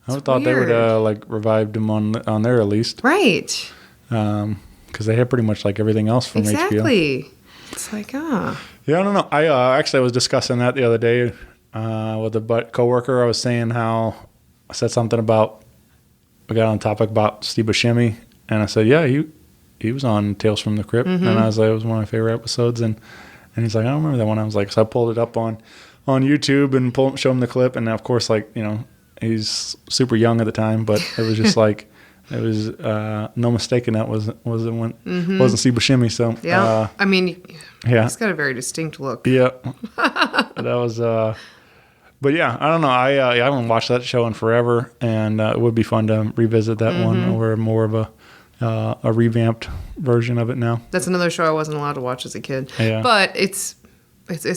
I would thought they would weird. like revived them on there at least. Right. Because they have pretty much like everything else from HBO. Exactly. It's like, Yeah, I don't know. I actually was discussing that the other day with a coworker. I was saying how I said something about, we got on the topic about Steve Buscemi, and I said, yeah, he was on Tales from the Crypt, and I was like, it was one of my favorite episodes, and he's like, I don't remember that one. I was like, so I pulled it up on YouTube and show him the clip, and of course, like, you know, he's super young at the time, but it was just like, it was no mistaking that wasn't Steve Buscemi. So yeah. I mean, yeah, he's got a very distinct look. yeah, that was. But yeah, I don't know. I haven't watched that show in forever, and it would be fun to revisit that one, or more of a revamped version of it now. That's another show I wasn't allowed to watch as a kid. Yeah. But it's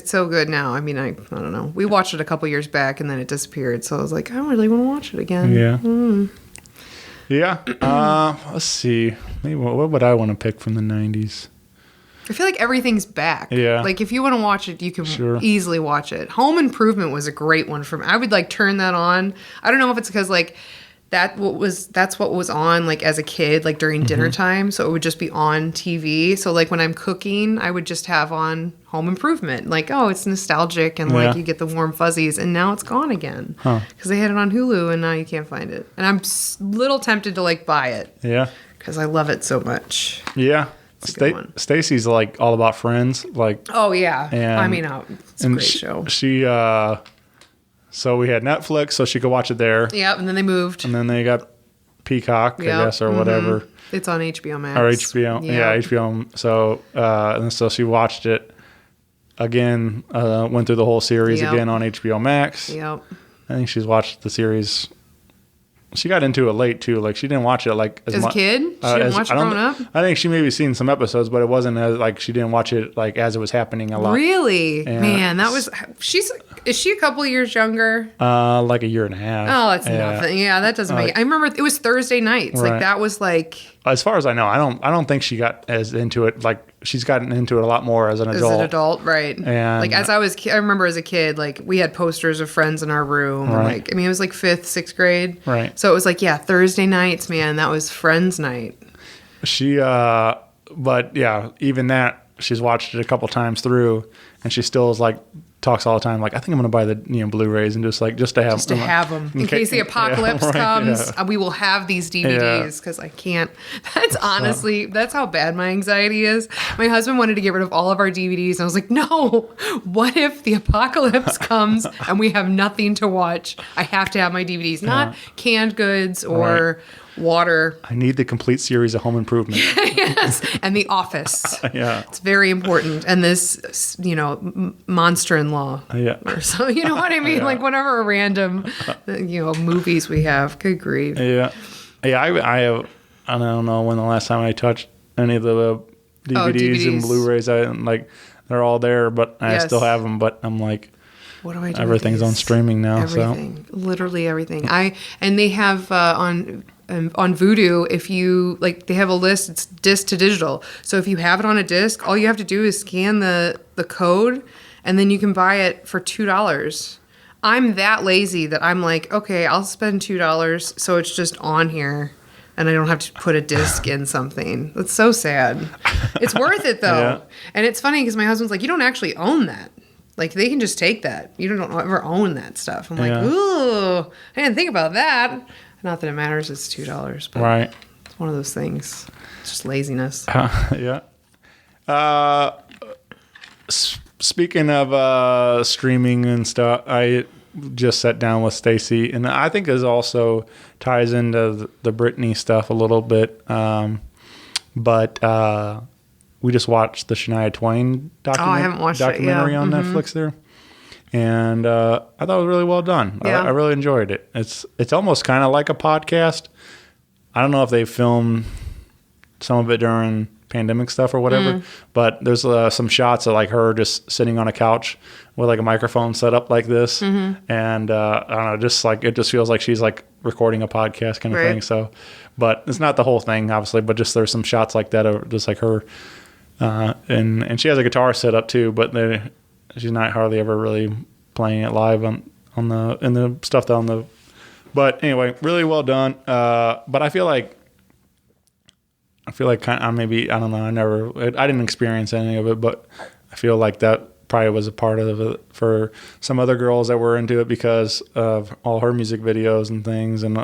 so good now. I mean, I don't know. We watched it a couple years back, and then it disappeared. So I was like, I don't really want to watch it again. Yeah. Yeah. Let's see. Maybe what would I want to pick from the 90s? I feel like everything's back. Yeah. Like if you want to watch it, you can Sure. easily watch it. Home Improvement was a great one for me. I would like turn that on. I don't know if it's because like that's what was on like as a kid, like during dinner time. So it would just be on TV. So like when I'm cooking, I would just have on Home Improvement. Like, oh, it's nostalgic and like Yeah. you get the warm fuzzies. And now it's gone again because they had it on Hulu and now you can't find it. And I'm little tempted to like buy it Yeah. because I love it so much. Yeah. It's a good one. Stacy's like all about Friends. Like, Oh yeah. And- I mean, it's a great show. She so we had Netflix, so she could watch it there, Yep, and then they moved. and then they got Peacock, I Yep, guess, or whatever, It's on HBO Max. or HBO. Yeah, Yep. HBO. So and so she watched it again. Went through the whole series Yep. again on HBO Max. Yep. I think she's watched the series. She got into it late too. Like she didn't watch it like As a much. kid? She didn't watch it growing up? I think she maybe seen some episodes, but it wasn't as like she didn't watch it like as it was happening a lot. Really? Yeah. Man, that was. Is she a couple of years younger? Like a year and a half. Oh, that's Yeah. nothing. Yeah, that doesn't make. I remember it was Thursday nights. Right. Like that was like As far as I know, I don't think she got as into it. Like she's gotten into it a lot more as an adult. as an adult, right? And- like as I remember as a kid, like we had posters of Friends in our room. And Right. like I mean, it was like 5th, 6th grade. Right. So it was like Thursday nights, man. That was Friends night. She, but yeah, even that she's watched it a couple times through, and she still is like talks all the time. Like I think I'm gonna buy the Blu-rays and just to have them in case the apocalypse right, comes. yeah. We will have these DVDs because I can't. That's honestly that's how bad my anxiety is. My husband wanted to get rid of all of our DVDs, and I was like, no. What if the apocalypse comes and we have nothing to watch? I have to have my DVDs, not canned goods or water. I need the complete series of Home Improvement. Yes, and The Office. Yeah. It's very important. And this, Monster-in-Law. Yeah. Or so, you know what I mean? Like whatever random, movies we have. Good grief. Yeah. Yeah. I have. I don't know when the last time I touched any of the DVDs and DVDs. Blu-rays. They're all there, but I Yes. still have them. But I'm like, What do I do? with everything's on these? streaming now. Everything, literally everything. And they have on Vudu, if you they have a list. It's disc to digital. So if you have it on a disc, all you have to do is scan the code, and then you can buy it for $2. I'm that lazy that I'm like, okay, I'll spend $2, so it's just on here, and I don't have to put a disc in something. That's so sad. It's worth it though, Yeah. and it's funny because my husband's like, you don't actually own that. Like, they can just take that. You don't ever own that stuff. I'm like, Yeah. ooh, I didn't think about that. Not that it matters. It's $2, but Right. it's one of those things. It's just laziness. Yeah. Speaking of streaming and stuff, I just sat down with Stacy, and I think it also ties into the Britney stuff a little bit. But we just watched the Shania Twain I haven't watched it, documentary yeah. on Netflix there. And I thought it was really well done. Yeah. I really enjoyed it. It's almost kind of like a podcast. I don't know if they filmed some of it during pandemic stuff or whatever, but there's some shots of like her just sitting on a couch with like a microphone set up like this, and I don't know, just like it just feels like she's like recording a podcast kind of Right. thing. So, but it's not the whole thing, obviously, but just there's some shots like that of just like her, and she has a guitar set up too, but she's not hardly ever really playing it live in the stuff that on the. But anyway, really well done. But I feel like kind of maybe, I don't know. I didn't experience any of it, but I feel like that probably was a part of it for some other girls that were into it because of all her music videos and things, and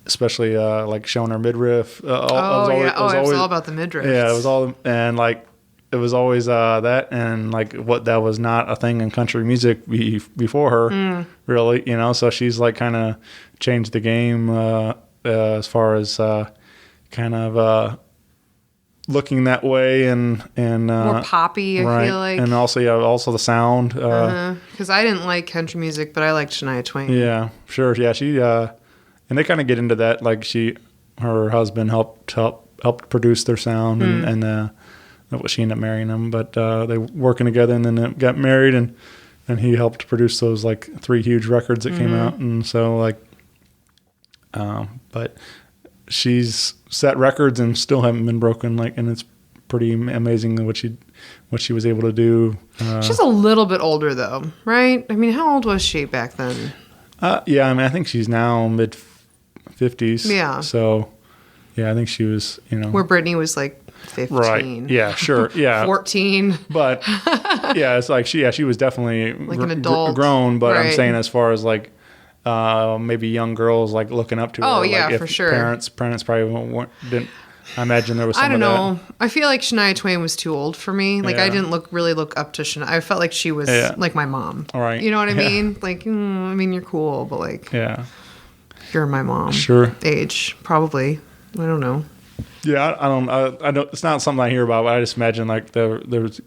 especially like showing her midriff. It was all about the midriff. Yeah, it was all, and like it was always that, and like what that was not a thing in country music before her, really, So she's like kind of changed the game as far as kind of looking that way and More poppy, I feel like. and also the sound. Because I didn't like country music, but I liked Shania Twain. Yeah, sure. Yeah, she and they kind of get into that. Like her husband helped produce their sound, and she ended up marrying him. But they were working together, and then they got married, and he helped produce those like 3 huge records that came out, and so like, but she's set records and still haven't been broken. Like, and it's pretty amazing what she was able to do. She's a little bit older though, right? I mean, how old was she back then? Yeah, I mean, I think she's now mid-50s. Yeah. So, yeah, I think she was, Where Britney was like 15. right. Yeah, sure. Yeah. 14. But yeah, it's like she was definitely Like an adult. grown. But I'm Right. saying as far as like maybe young girls like looking up to her. Oh, like yeah, if for sure. Parents probably didn't. I imagine there was some I don't of know. that. I feel like Shania Twain was too old for me. Like, I Yeah. didn't really look up to Shania. I felt like she was Yeah. like my mom. All right. You know what I Yeah. mean? Like, I mean, you're cool, but like, Yeah. you're my mom. Sure. Age, probably. I don't know. Yeah, I don't. It's not something I hear about, but I just imagine like there was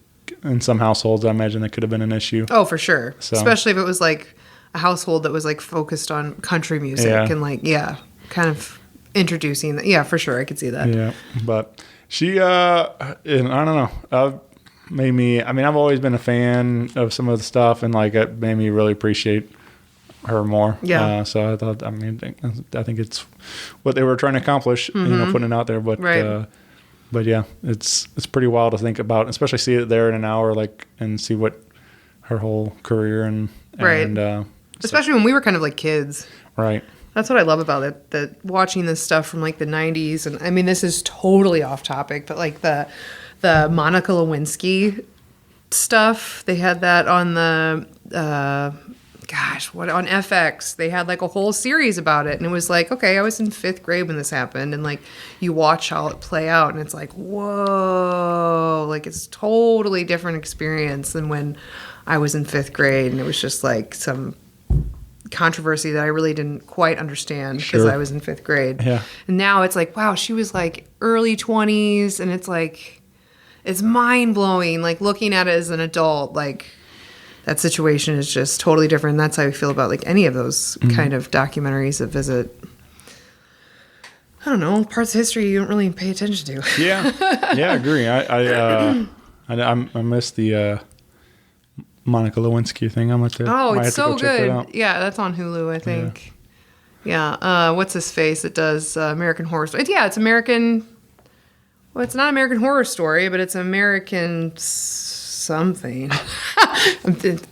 in some households. I imagine that could have been an issue. Oh, for sure. So- Especially if it was like a household that was like focused on country music Yeah. and like, kind of introducing that. Yeah, for sure. I could see that. Yeah, but she, and I don't know, made me. I mean, I've always been a fan of some of the stuff, and like it made me really appreciate her more. Yeah. So I thought, I think it's what they were trying to accomplish. You know, putting it out there, but Right. but yeah, it's pretty wild to think about, especially see it there in an hour, like, and see what her whole career and Right. and Especially when we were kind of like kids. right. That's what I love about it. That watching this stuff from like the '90s, and I mean, this is totally off topic, but like the Monica Lewinsky stuff, they had that on the on FX. They had like a whole series about it, and it was like, okay, I was in 5th grade when this happened, and like you watch how it play out, and it's like, whoa, like it's totally different experience than when I was in 5th grade, and it was just like some controversy that I really didn't quite understand because Sure. I was in 5th grade. Yeah. And now it's like, wow, she was like early 20s, and it's like, it's mind blowing. Like looking at it as an adult, like that situation is just totally different. That's how I feel about like any of those kind of documentaries that visit, I don't know, parts of history you don't really pay attention to. Yeah, I agree. I missed the Monica Lewinsky thing. I'm at the. Oh, might it's have to so go check that good. out. Yeah, that's on Hulu, I think. Yeah. What's his face? It does American Horror Story. Yeah, it's American. Well, it's not American Horror Story, but it's American something.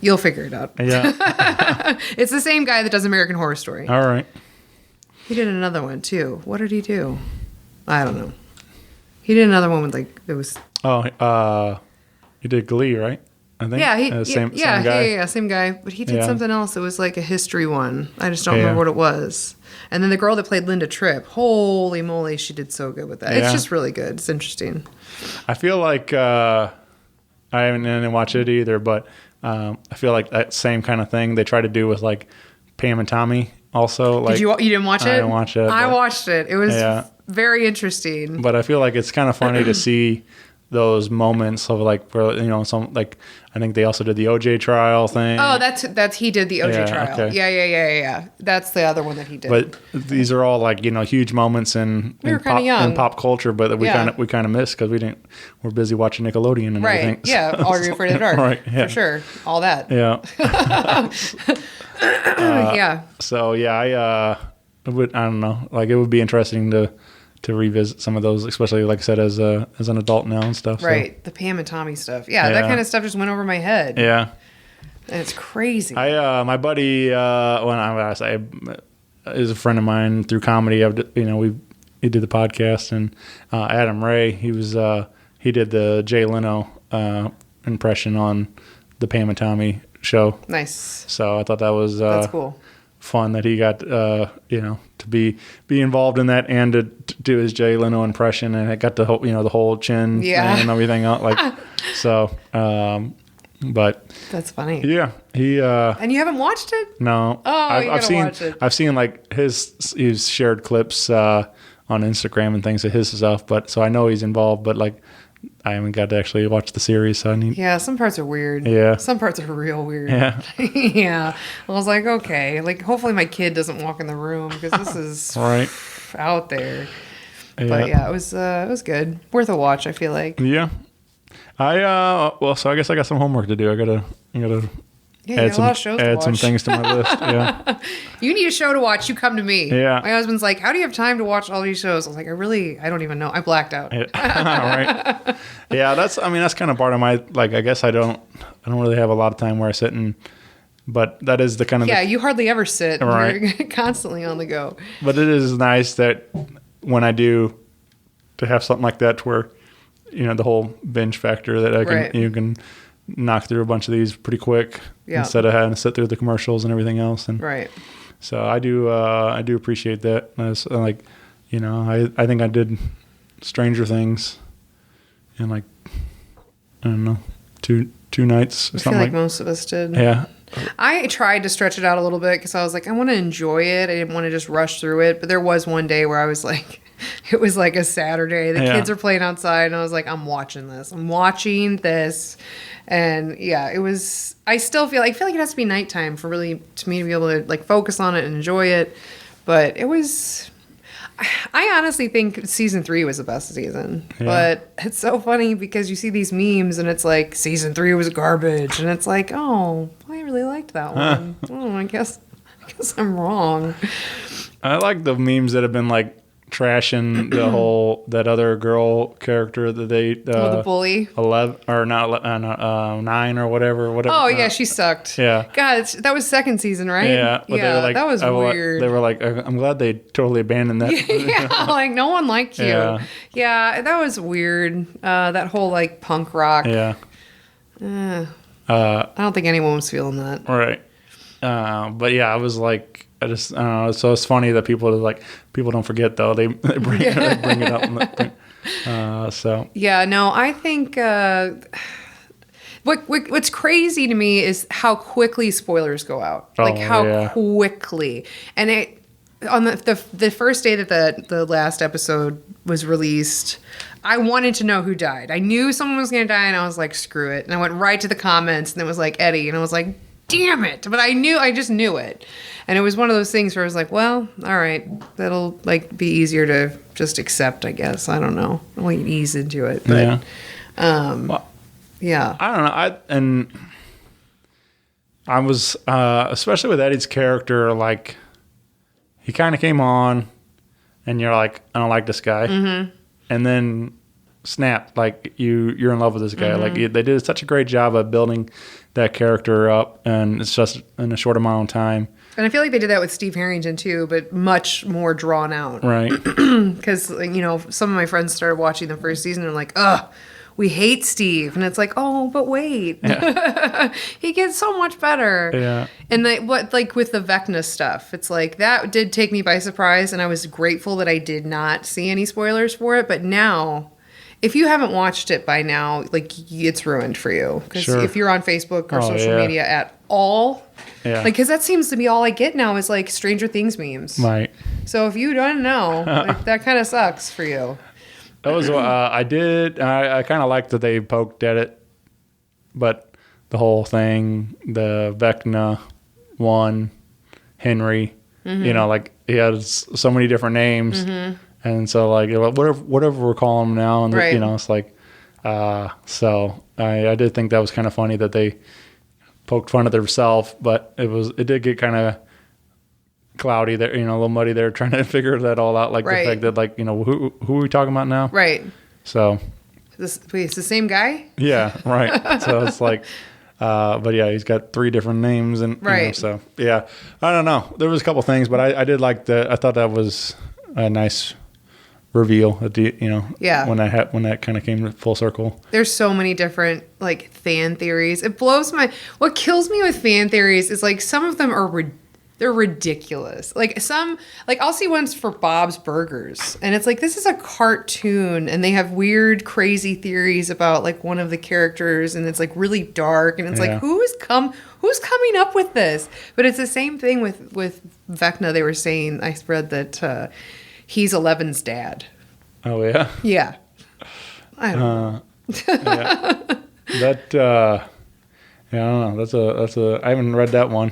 You'll figure it out. Yeah. It's the same guy that does American Horror Story. All right. He did another one too. What did he do? I don't know. He did another one with like it was. Oh, you did Glee, right? I think. Yeah, same guy. Yeah, same guy. But he did Yeah. something else that was like a history one. I just don't Yeah. remember what it was. And then the girl that played Linda Tripp, holy moly, she did so good with that. Yeah. It's just really good. It's interesting. I feel like I didn't watch it either, but I feel like that same kind of thing they try to do with like Pam and Tommy. Also, like Did you didn't watch it? I didn't watch it. I but- watched it. It was Yeah. very interesting. But I feel like it's kind of funny to see those moments of like, where, you know, some like I think they also did the OJ trial thing. Oh, that's he did the OJ Yeah, trial. okay. Yeah. That's the other one that he did. But these are all like, you know, huge moments in We were kinda young. in pop culture, but that we Yeah. kind of missed because we're busy watching Nickelodeon and everything. right. Yeah. Are You Afraid of the Dark? Right, yeah. For sure. All that. Yeah. Yeah. So yeah, I don't know. Like it would be interesting to revisit some of those, especially like I said, as an adult now and stuff. So, Right. The Pam and Tommy stuff. Yeah, that Yeah. kind of stuff just went over my head. yeah. And it's crazy. My buddy, is a friend of mine through comedy. He did the podcast, and Adam Ray, he did the Jay Leno impression on the Pam and Tommy show. Nice. So I thought that was That's cool. fun that he got to be involved in that and to do his Jay Leno impression, and it got the whole chin Yeah. thing and everything out like so. But That's funny. yeah, he. And you haven't watched it? No. Oh, you I've gotta seen watch it. I've seen like he's shared clips on Instagram and things of his stuff, but so I know he's involved, but like I haven't got to actually watch the series, so I need. Yeah, some parts are weird. Yeah. Some parts are real weird. Yeah. Yeah. I was like, okay. Like, hopefully my kid doesn't walk in the room because this is Right. out there. Yeah. But yeah, it was good. Worth a watch, I feel like. Yeah. So I guess I got some homework to do. I gotta Yeah, you add got a lot of shows to add some watch. things to my list. Yeah. You need a show to watch, you come to me. Yeah. My husband's like, how do you have time to watch all these shows? I was like, I don't even know. I blacked out. Yeah. Right. Yeah, that's kind of part of my, like, I guess I don't really have a lot of time where I sit but that is the kind of Yeah, you hardly ever sit. Right. You're constantly on the go. but it is nice that when I do to have something like that to where, the whole binge factor that Right. you can knock through a bunch of these pretty quick Yeah. instead of having to sit through the commercials and everything else. And Right. so I do appreciate that. As, like, I think I did Stranger Things in like, I don't know, two nights or I feel something like most of us did. Yeah. I tried to stretch it out a little bit because I was like, I want to enjoy it. I didn't want to just rush through it. But there was one day where I was like, it was like a Saturday. The kids are playing outside, and I was like, I'm watching this. And yeah, it was. I feel like it has to be nighttime for me to be able to like focus on it and enjoy it. But it was. I honestly think season 3 was the best season. Yeah. But it's so funny because you see these memes and it's like season 3 was garbage, and it's like, oh, I really liked that one. Oh, I guess I'm wrong. I like the memes that have been like trashing that other girl character that they the bully 11 or not 9 or whatever. Oh yeah, she sucked. Yeah, God, that was second season, right? Yeah, but they were like, that was weird. They were like, I'm glad they totally abandoned that. Yeah, like no one liked you. Yeah, that was weird. That whole like punk rock. Yeah. I don't think anyone was feeling that. Right. But yeah, I was like, I don't know. So it's funny that people don't forget though. They bring it up. So yeah, no, I think what's crazy to me is how quickly spoilers go out. Quickly, and it on the first day that the last episode was released, I wanted to know who died. I knew someone was going to die, and I was like, screw it. And I went right to the comments, and it was like Eddie, and I was like, damn it. But I just knew it. And it was one of those things where I was like, well, all right, that'll like be easier to just accept, I guess. I don't know. I'll ease into it. But, yeah. I don't know. I was, especially with Eddie's character, like, he kind of came on, and you're like, I don't like this guy. Mm-hmm. And then snap, like, you're in love with this guy. Mm-hmm. Like, they did such a great job of building that character up, and it's just in a short amount of time. And I feel like they did that with Steve Harrington too, but much more drawn out. Right. Because, some of my friends started watching the first season and they're like, ugh, we hate Steve. And it's like, oh, but wait. Yeah. He gets so much better. Yeah. And with the Vecna stuff, it's like that did take me by surprise, and I was grateful that I did not see any spoilers for it. But now, if you haven't watched it by now, like, it's ruined for you. Because if you're on Facebook or social media at all, because that seems to be all I get now is like Stranger Things memes. Right. So if you don't know, that kind of sucks for you. That was I kind of liked that they poked at it, but the whole thing, the Vecna one, Henry, like he has so many different names. Mm-hmm. And so, like, whatever we're calling them now, and right. It's like, so I did think that was kind of funny that they poked fun at themselves, but it did get kind of cloudy there, a little muddy there, trying to figure that all out, like right. The fact that, like, who are we talking about now? Right. So, it's the same guy? Yeah, right. So it's like, but yeah, he's got 3 different names, and right. So yeah, I don't know. There was a couple things, but I did like I thought that was a nice reveal at the when that kind of came full circle. There's so many different like fan theories. It blows what kills me with fan theories is like some of them are they're ridiculous. Like I'll see ones for Bob's Burgers, and it's like, this is a cartoon, and they have weird crazy theories about like one of the characters, and it's like really dark, and it's like, who's coming up with this? But it's the same thing with Vecna. They were saying, I read that he's Eleven's dad. Oh, yeah? Yeah. I don't know. Yeah. I don't know. I haven't read that one.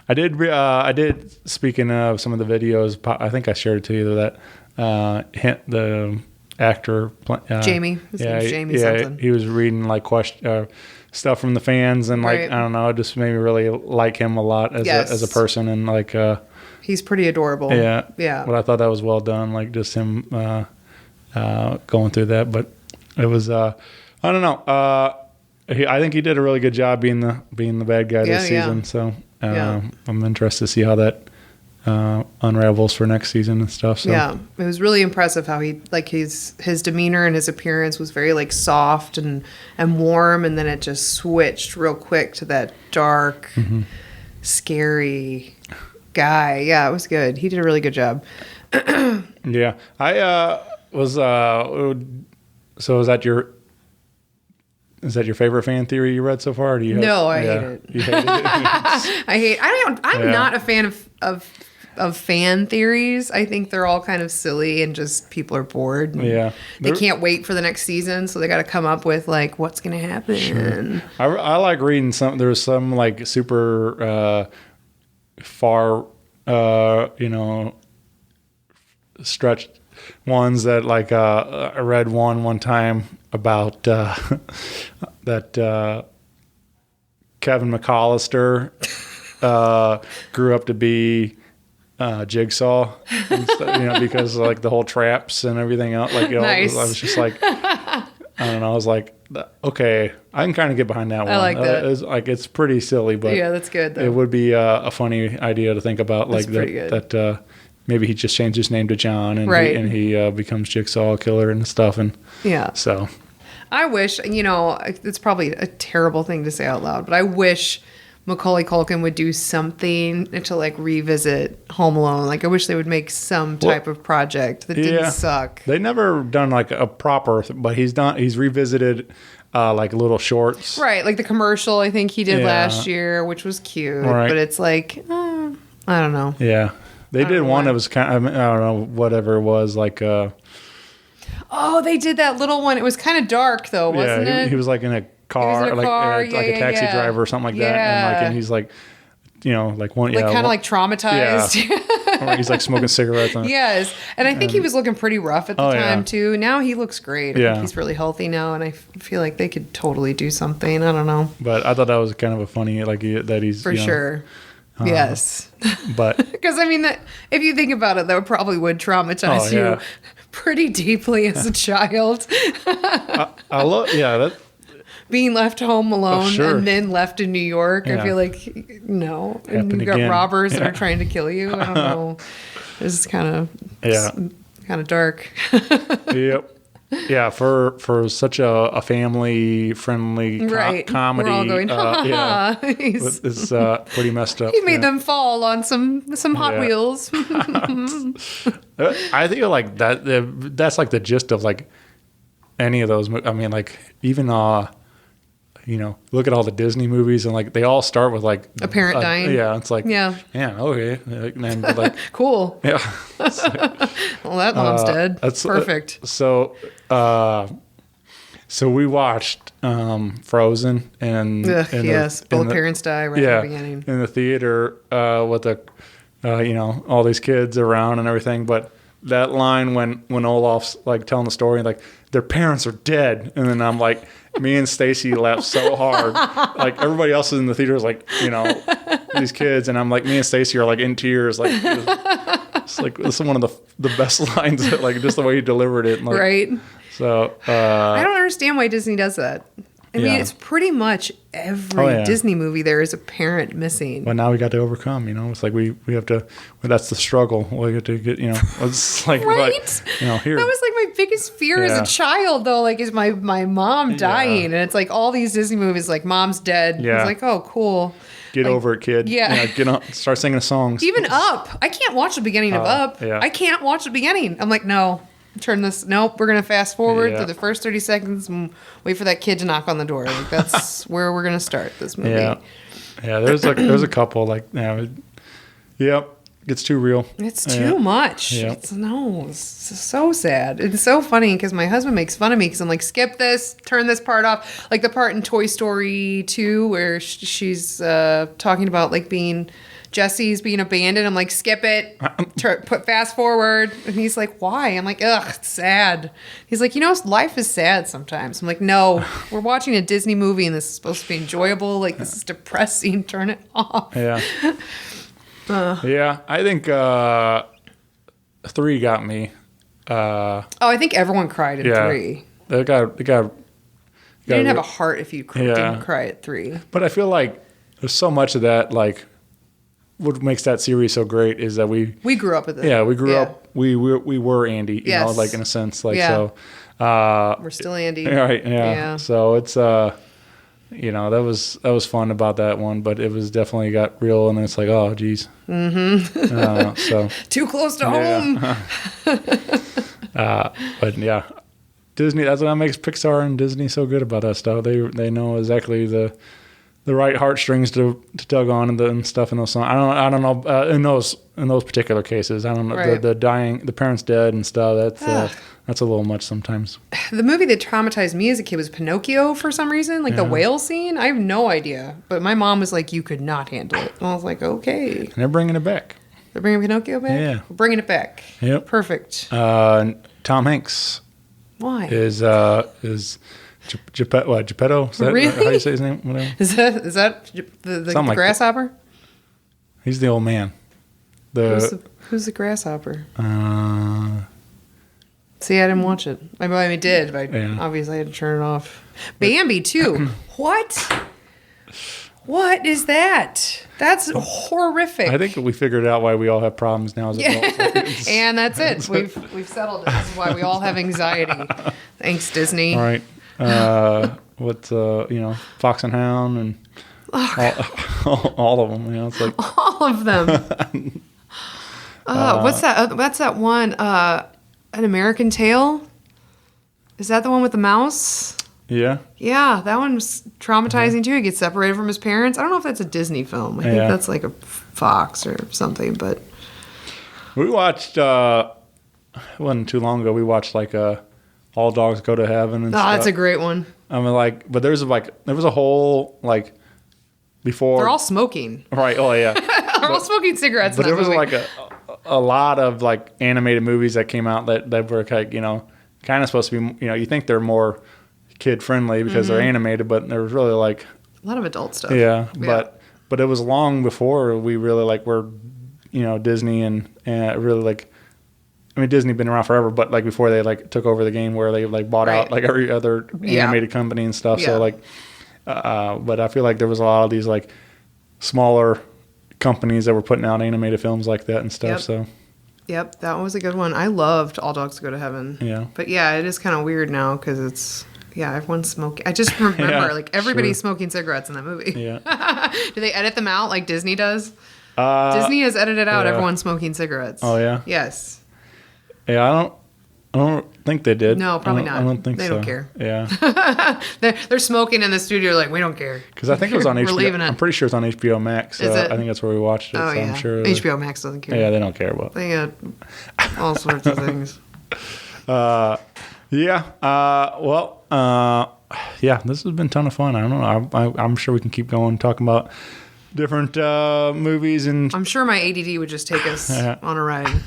I did, speaking of some of the videos, I think I shared it to you, that the actor. Jaimie. His name's Jaimie something. He was reading like stuff from the fans, and like, right. I don't know, it just made me really like him a lot as a person, and like he's pretty adorable. Yeah. But I thought that was well done, like just him going through that. But it was I don't know. I think he did a really good job being the bad guy this season. So I'm interested to see how that unravels for next season and stuff. So. Yeah, it was really impressive how he like his demeanor and his appearance was very like soft and warm, and then it just switched real quick to that dark, scary guy. Yeah, it was good. He did a really good job. Yeah, So is that your favorite fan theory you read so far? Or do you No, I hate it. You hate it? I'm not a fan of fan theories. I think they're all kind of silly and just people are bored. And Yeah. They can't wait for the next season, so they got to come up with like what's going to happen. Sure. I like reading some. There's some like super far, stretched ones that like I read one time about that Kevin McAllister grew up to be Jigsaw, and stuff, because like the whole traps and everything else. Like, Nice. I was just like, I don't know. I was like, okay, I can kind of get behind that one. I like that. It's pretty silly, but Yeah, that's good, though. It would be a funny idea to think about, That's like pretty good. that maybe he just changed his name to John, and Right. he becomes Jigsaw Killer and stuff, and Yeah. so I wish, it's probably a terrible thing to say out loud, but I wish Macaulay Culkin would do something to like revisit Home Alone. Like I wish they would make some type of project that didn't suck. They never done like a proper, but he's revisited like little shorts. Right, like the commercial I think he did Yeah. last year, which was cute, Right. but it's like, I don't know. Yeah. They did know one why. that was kind of, I don't know, whatever it was, like, Oh, they did that little one. It was kind of dark though, wasn't yeah, it? he was like in a car, in a like, car, like a taxi driver or something like that. Yeah. And he's like, like one, Like kind of like traumatized. Or he's like smoking cigarettes. Yes. And I think he was looking pretty rough at the time yeah. too. Now he looks great. I Yeah. think he's really healthy now, and I feel like they could totally do something. I don't know. But I thought that was kind of a funny, like that he's For sure. Yes. But Because I mean, if you think about it, that probably would traumatize yeah. you pretty deeply as a child. I love, that. Being left home alone sure. and then left in New York, I Yeah. feel like no. And Happen you've got again. robbers that Yeah. are trying to kill you. I don't know. This is kind Yeah. of dark. Yep. Yeah, for such a family friendly Right. comedy, We're all going, yeah, He's- it's pretty messed up. He made yeah. them fall on some Hot Yeah. Wheels. I think like that. That's like the gist of like any of those. I mean, like even look at all the Disney movies and like they all start with like A parent dying. Yeah, it's like Yeah. okay, and then like Cool. yeah. Well, that mom's dead. That's Perfect. So we watched Frozen and Ugh, in yes. Both parents die right at the beginning. in the theater with the all these kids around and everything. But that line when Olaf's like telling the story, like their parents are dead, and then I'm like, me and Stacy laughed so hard. Like everybody else in the theater is like, these kids, and I'm like, me and Stacy are like in tears. Like it's like this is one of the best lines. Like just the way he delivered it. Like, Right. So I don't understand why Disney does that. I mean, Yeah. it's pretty much every Oh, yeah. Disney movie there is a parent missing. but now we got to overcome. It's like we have to. That's the struggle. We have to get. It's like Right? here. That was like my biggest fear as Yeah. a child, though. Like, is my mom dying? And it's like all these Disney movies, like mom's dead. Yeah. It's like, oh, cool. Get over it, kid. Yeah. Get up. Start singing songs. Even Up. I can't watch the beginning of Up. yeah. I can't watch the beginning. I'm like, no. Turn this. Nope. We're gonna fast forward Yeah. through the first 30 seconds and wait for that kid to knock on the door. Like that's where we're gonna start this movie. Yeah. There's a couple like yep. Gets too real. It's too much. Yeah. It's so sad. It's so funny because my husband makes fun of me because I'm like, skip this, turn this part off. Like the part in Toy Story 2 where she's talking about like Jesse's being abandoned. I'm like, skip it, put fast forward. And he's like, why? I'm like, ugh, it's sad. He's like, life is sad sometimes. I'm like, no, we're watching a Disney movie and this is supposed to be enjoyable. Like, this is depressing. Turn it off. Yeah. Yeah. I think 3 got me. Oh, I think everyone cried in 3. They got. You didn't have a heart if you didn't cry at 3. But I feel like there's so much of that. Like, what makes that series so great is that we grew up with it. Yeah, we grew up. We were Andy. You know, Yes. like in a sense, like Yeah. so. We're still Andy. Right. Yeah. Yeah. So it's that was fun about that one, but it was definitely got real, and it's like, oh, geez. Mm-hmm. So Too close to Yeah. home. But yeah, Disney. That's what makes Pixar and Disney so good about that stuff. They know exactly the right heartstrings to tug on and stuff in those songs. I don't know in those particular cases. I don't know Right. the parents dead and stuff. That's a little much sometimes. The movie that traumatized me as a kid was Pinocchio for some reason. Like the whale scene. I have no idea. But my mom was like, you could not handle it. And I was like, okay. And they're bringing it back. They're bringing Pinocchio back? Yeah. We're bringing it back. Yep. Perfect. Tom Hanks Why? is Geppetto? Is that Really? how you say his name? Whatever. Is that the Something like grasshopper? He's the old man. Who's the grasshopper? Uh, See, I didn't watch it. I did, but Yeah. obviously I had to turn it off. Bambi, too. What? What is that? That's horrific. I think we figured out why we all have problems now as adults. And that's it. We've settled it. This is why we all have anxiety. Thanks, Disney. All right. What's Fox and Hound and all of them. It's like All of them. What's that? What's that one? An American Tale? Is that the one with the mouse? yeah. Yeah, that one was traumatizing too. He gets separated from his parents. I don't know if that's a Disney film. I think that's like a Fox or something, but We watched. It wasn't too long ago. We watched like All Dogs Go to Heaven and stuff. that's a great one. I mean, but there was a whole before. They're all smoking. right. Oh yeah. They're all smoking cigarettes. But in there that was movie. a lot of animated movies that came out that were kind of supposed to be you think they're more kid friendly because they're animated, but there was really a lot of adult stuff. but it was long before we really were Disney and really Disney been around forever, but before they took over the game where they bought out every other animated company and stuff. So but I feel like there was a lot of these smaller companies that were putting out animated films like that and stuff. Yep. So Yep, that was a good one. I loved All Dogs Go to Heaven. Yeah. But yeah, it is kind of weird now because it's, everyone's smoking. I just remember everybody's smoking cigarettes in that movie. yeah. Do they edit them out like Disney does? Disney has edited out everyone smoking cigarettes. Oh yeah. Yes. Yeah, I don't think they did. No, probably not. I don't think They so. don't care. Yeah. They're smoking in the studio like, we don't care. Because I think it was on We're HBO. leaving it. I'm pretty sure it's on HBO Max. Is it? I think that's where we watched it. Oh, so yeah. I'm sure. HBO Max doesn't care. Yeah, they don't care about. They got all sorts of things. Yeah. Yeah. This has been a ton of fun. I don't know. I'm sure we can keep going talking about different movies and. I'm sure my ADD would just take us on a ride.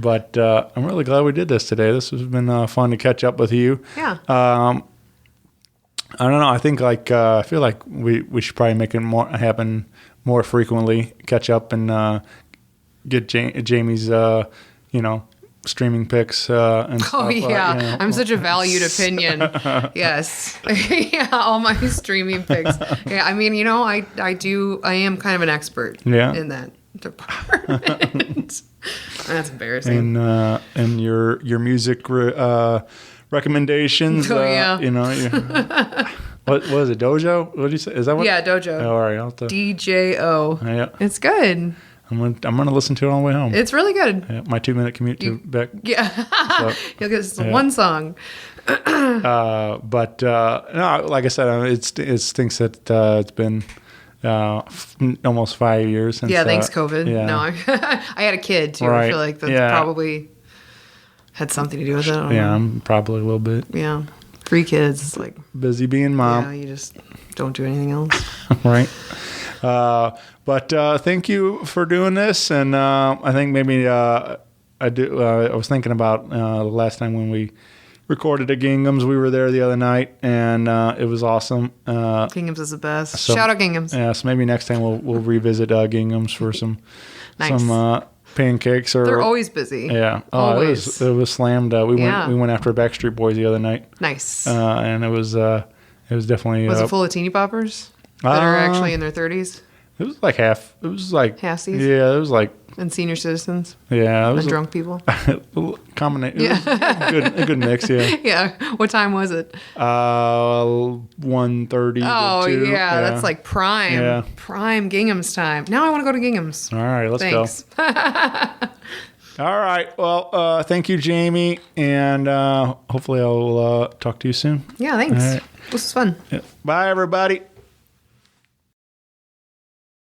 But I'm really glad we did this today. This has been fun to catch up with you. Yeah. I don't know. I think I feel like we should probably make it happen more frequently. Catch up and get Jamie's streaming picks and stuff. Oh yeah, I'm such a valued opinion. Yes, yeah, all my streaming picks. Yeah, I mean, I am kind of an expert. In that department. That's embarrassing. And your music recommendations. Oh yeah. What was it? Dojo? What did you say? Is that what? Yeah, Dojo. Oh, all right. I'll have to, DJO. Yeah. It's good. I'm gonna listen to it on the way home. It's really good. Yeah, my 2-minute commute to back. Yeah. So, You'll get this one song. But no, like I said, it stinks that it's been almost 5 years since. Yeah, thanks COVID. Yeah. No, I had a kid too. Right. I feel like that probably had something to do with it. I don't know. I'm probably a little bit. Yeah. 3 kids. It's like busy being mom. Yeah, you just don't do anything else. Right. But thank you for doing this, and I think maybe I was thinking about the last time when we recorded at Gingham's. We were there the other night, and it was awesome. Gingham's is the best. Shout out Gingham's. Yeah, so maybe next time we'll revisit Gingham's for some pancakes. Or they're always busy. Yeah, always. It was slammed. We went after Backstreet Boys the other night. Nice. And it was definitely. Was it full of teeny poppers that are actually in their 30s? It was like half. It was like halfsies. Yeah, it was like. And senior citizens. Yeah, it was and drunk people. Combination. Yeah, a good mix. Yeah. Yeah. What time was it? 1:30. Oh yeah, that's like prime. Yeah. Prime Gingham's time. Now I want to go to Gingham's. All right, let's go. All right. Well, thank you, Jaimie, and hopefully I'll talk to you soon. Yeah, thanks. All right. This was fun. Bye, everybody.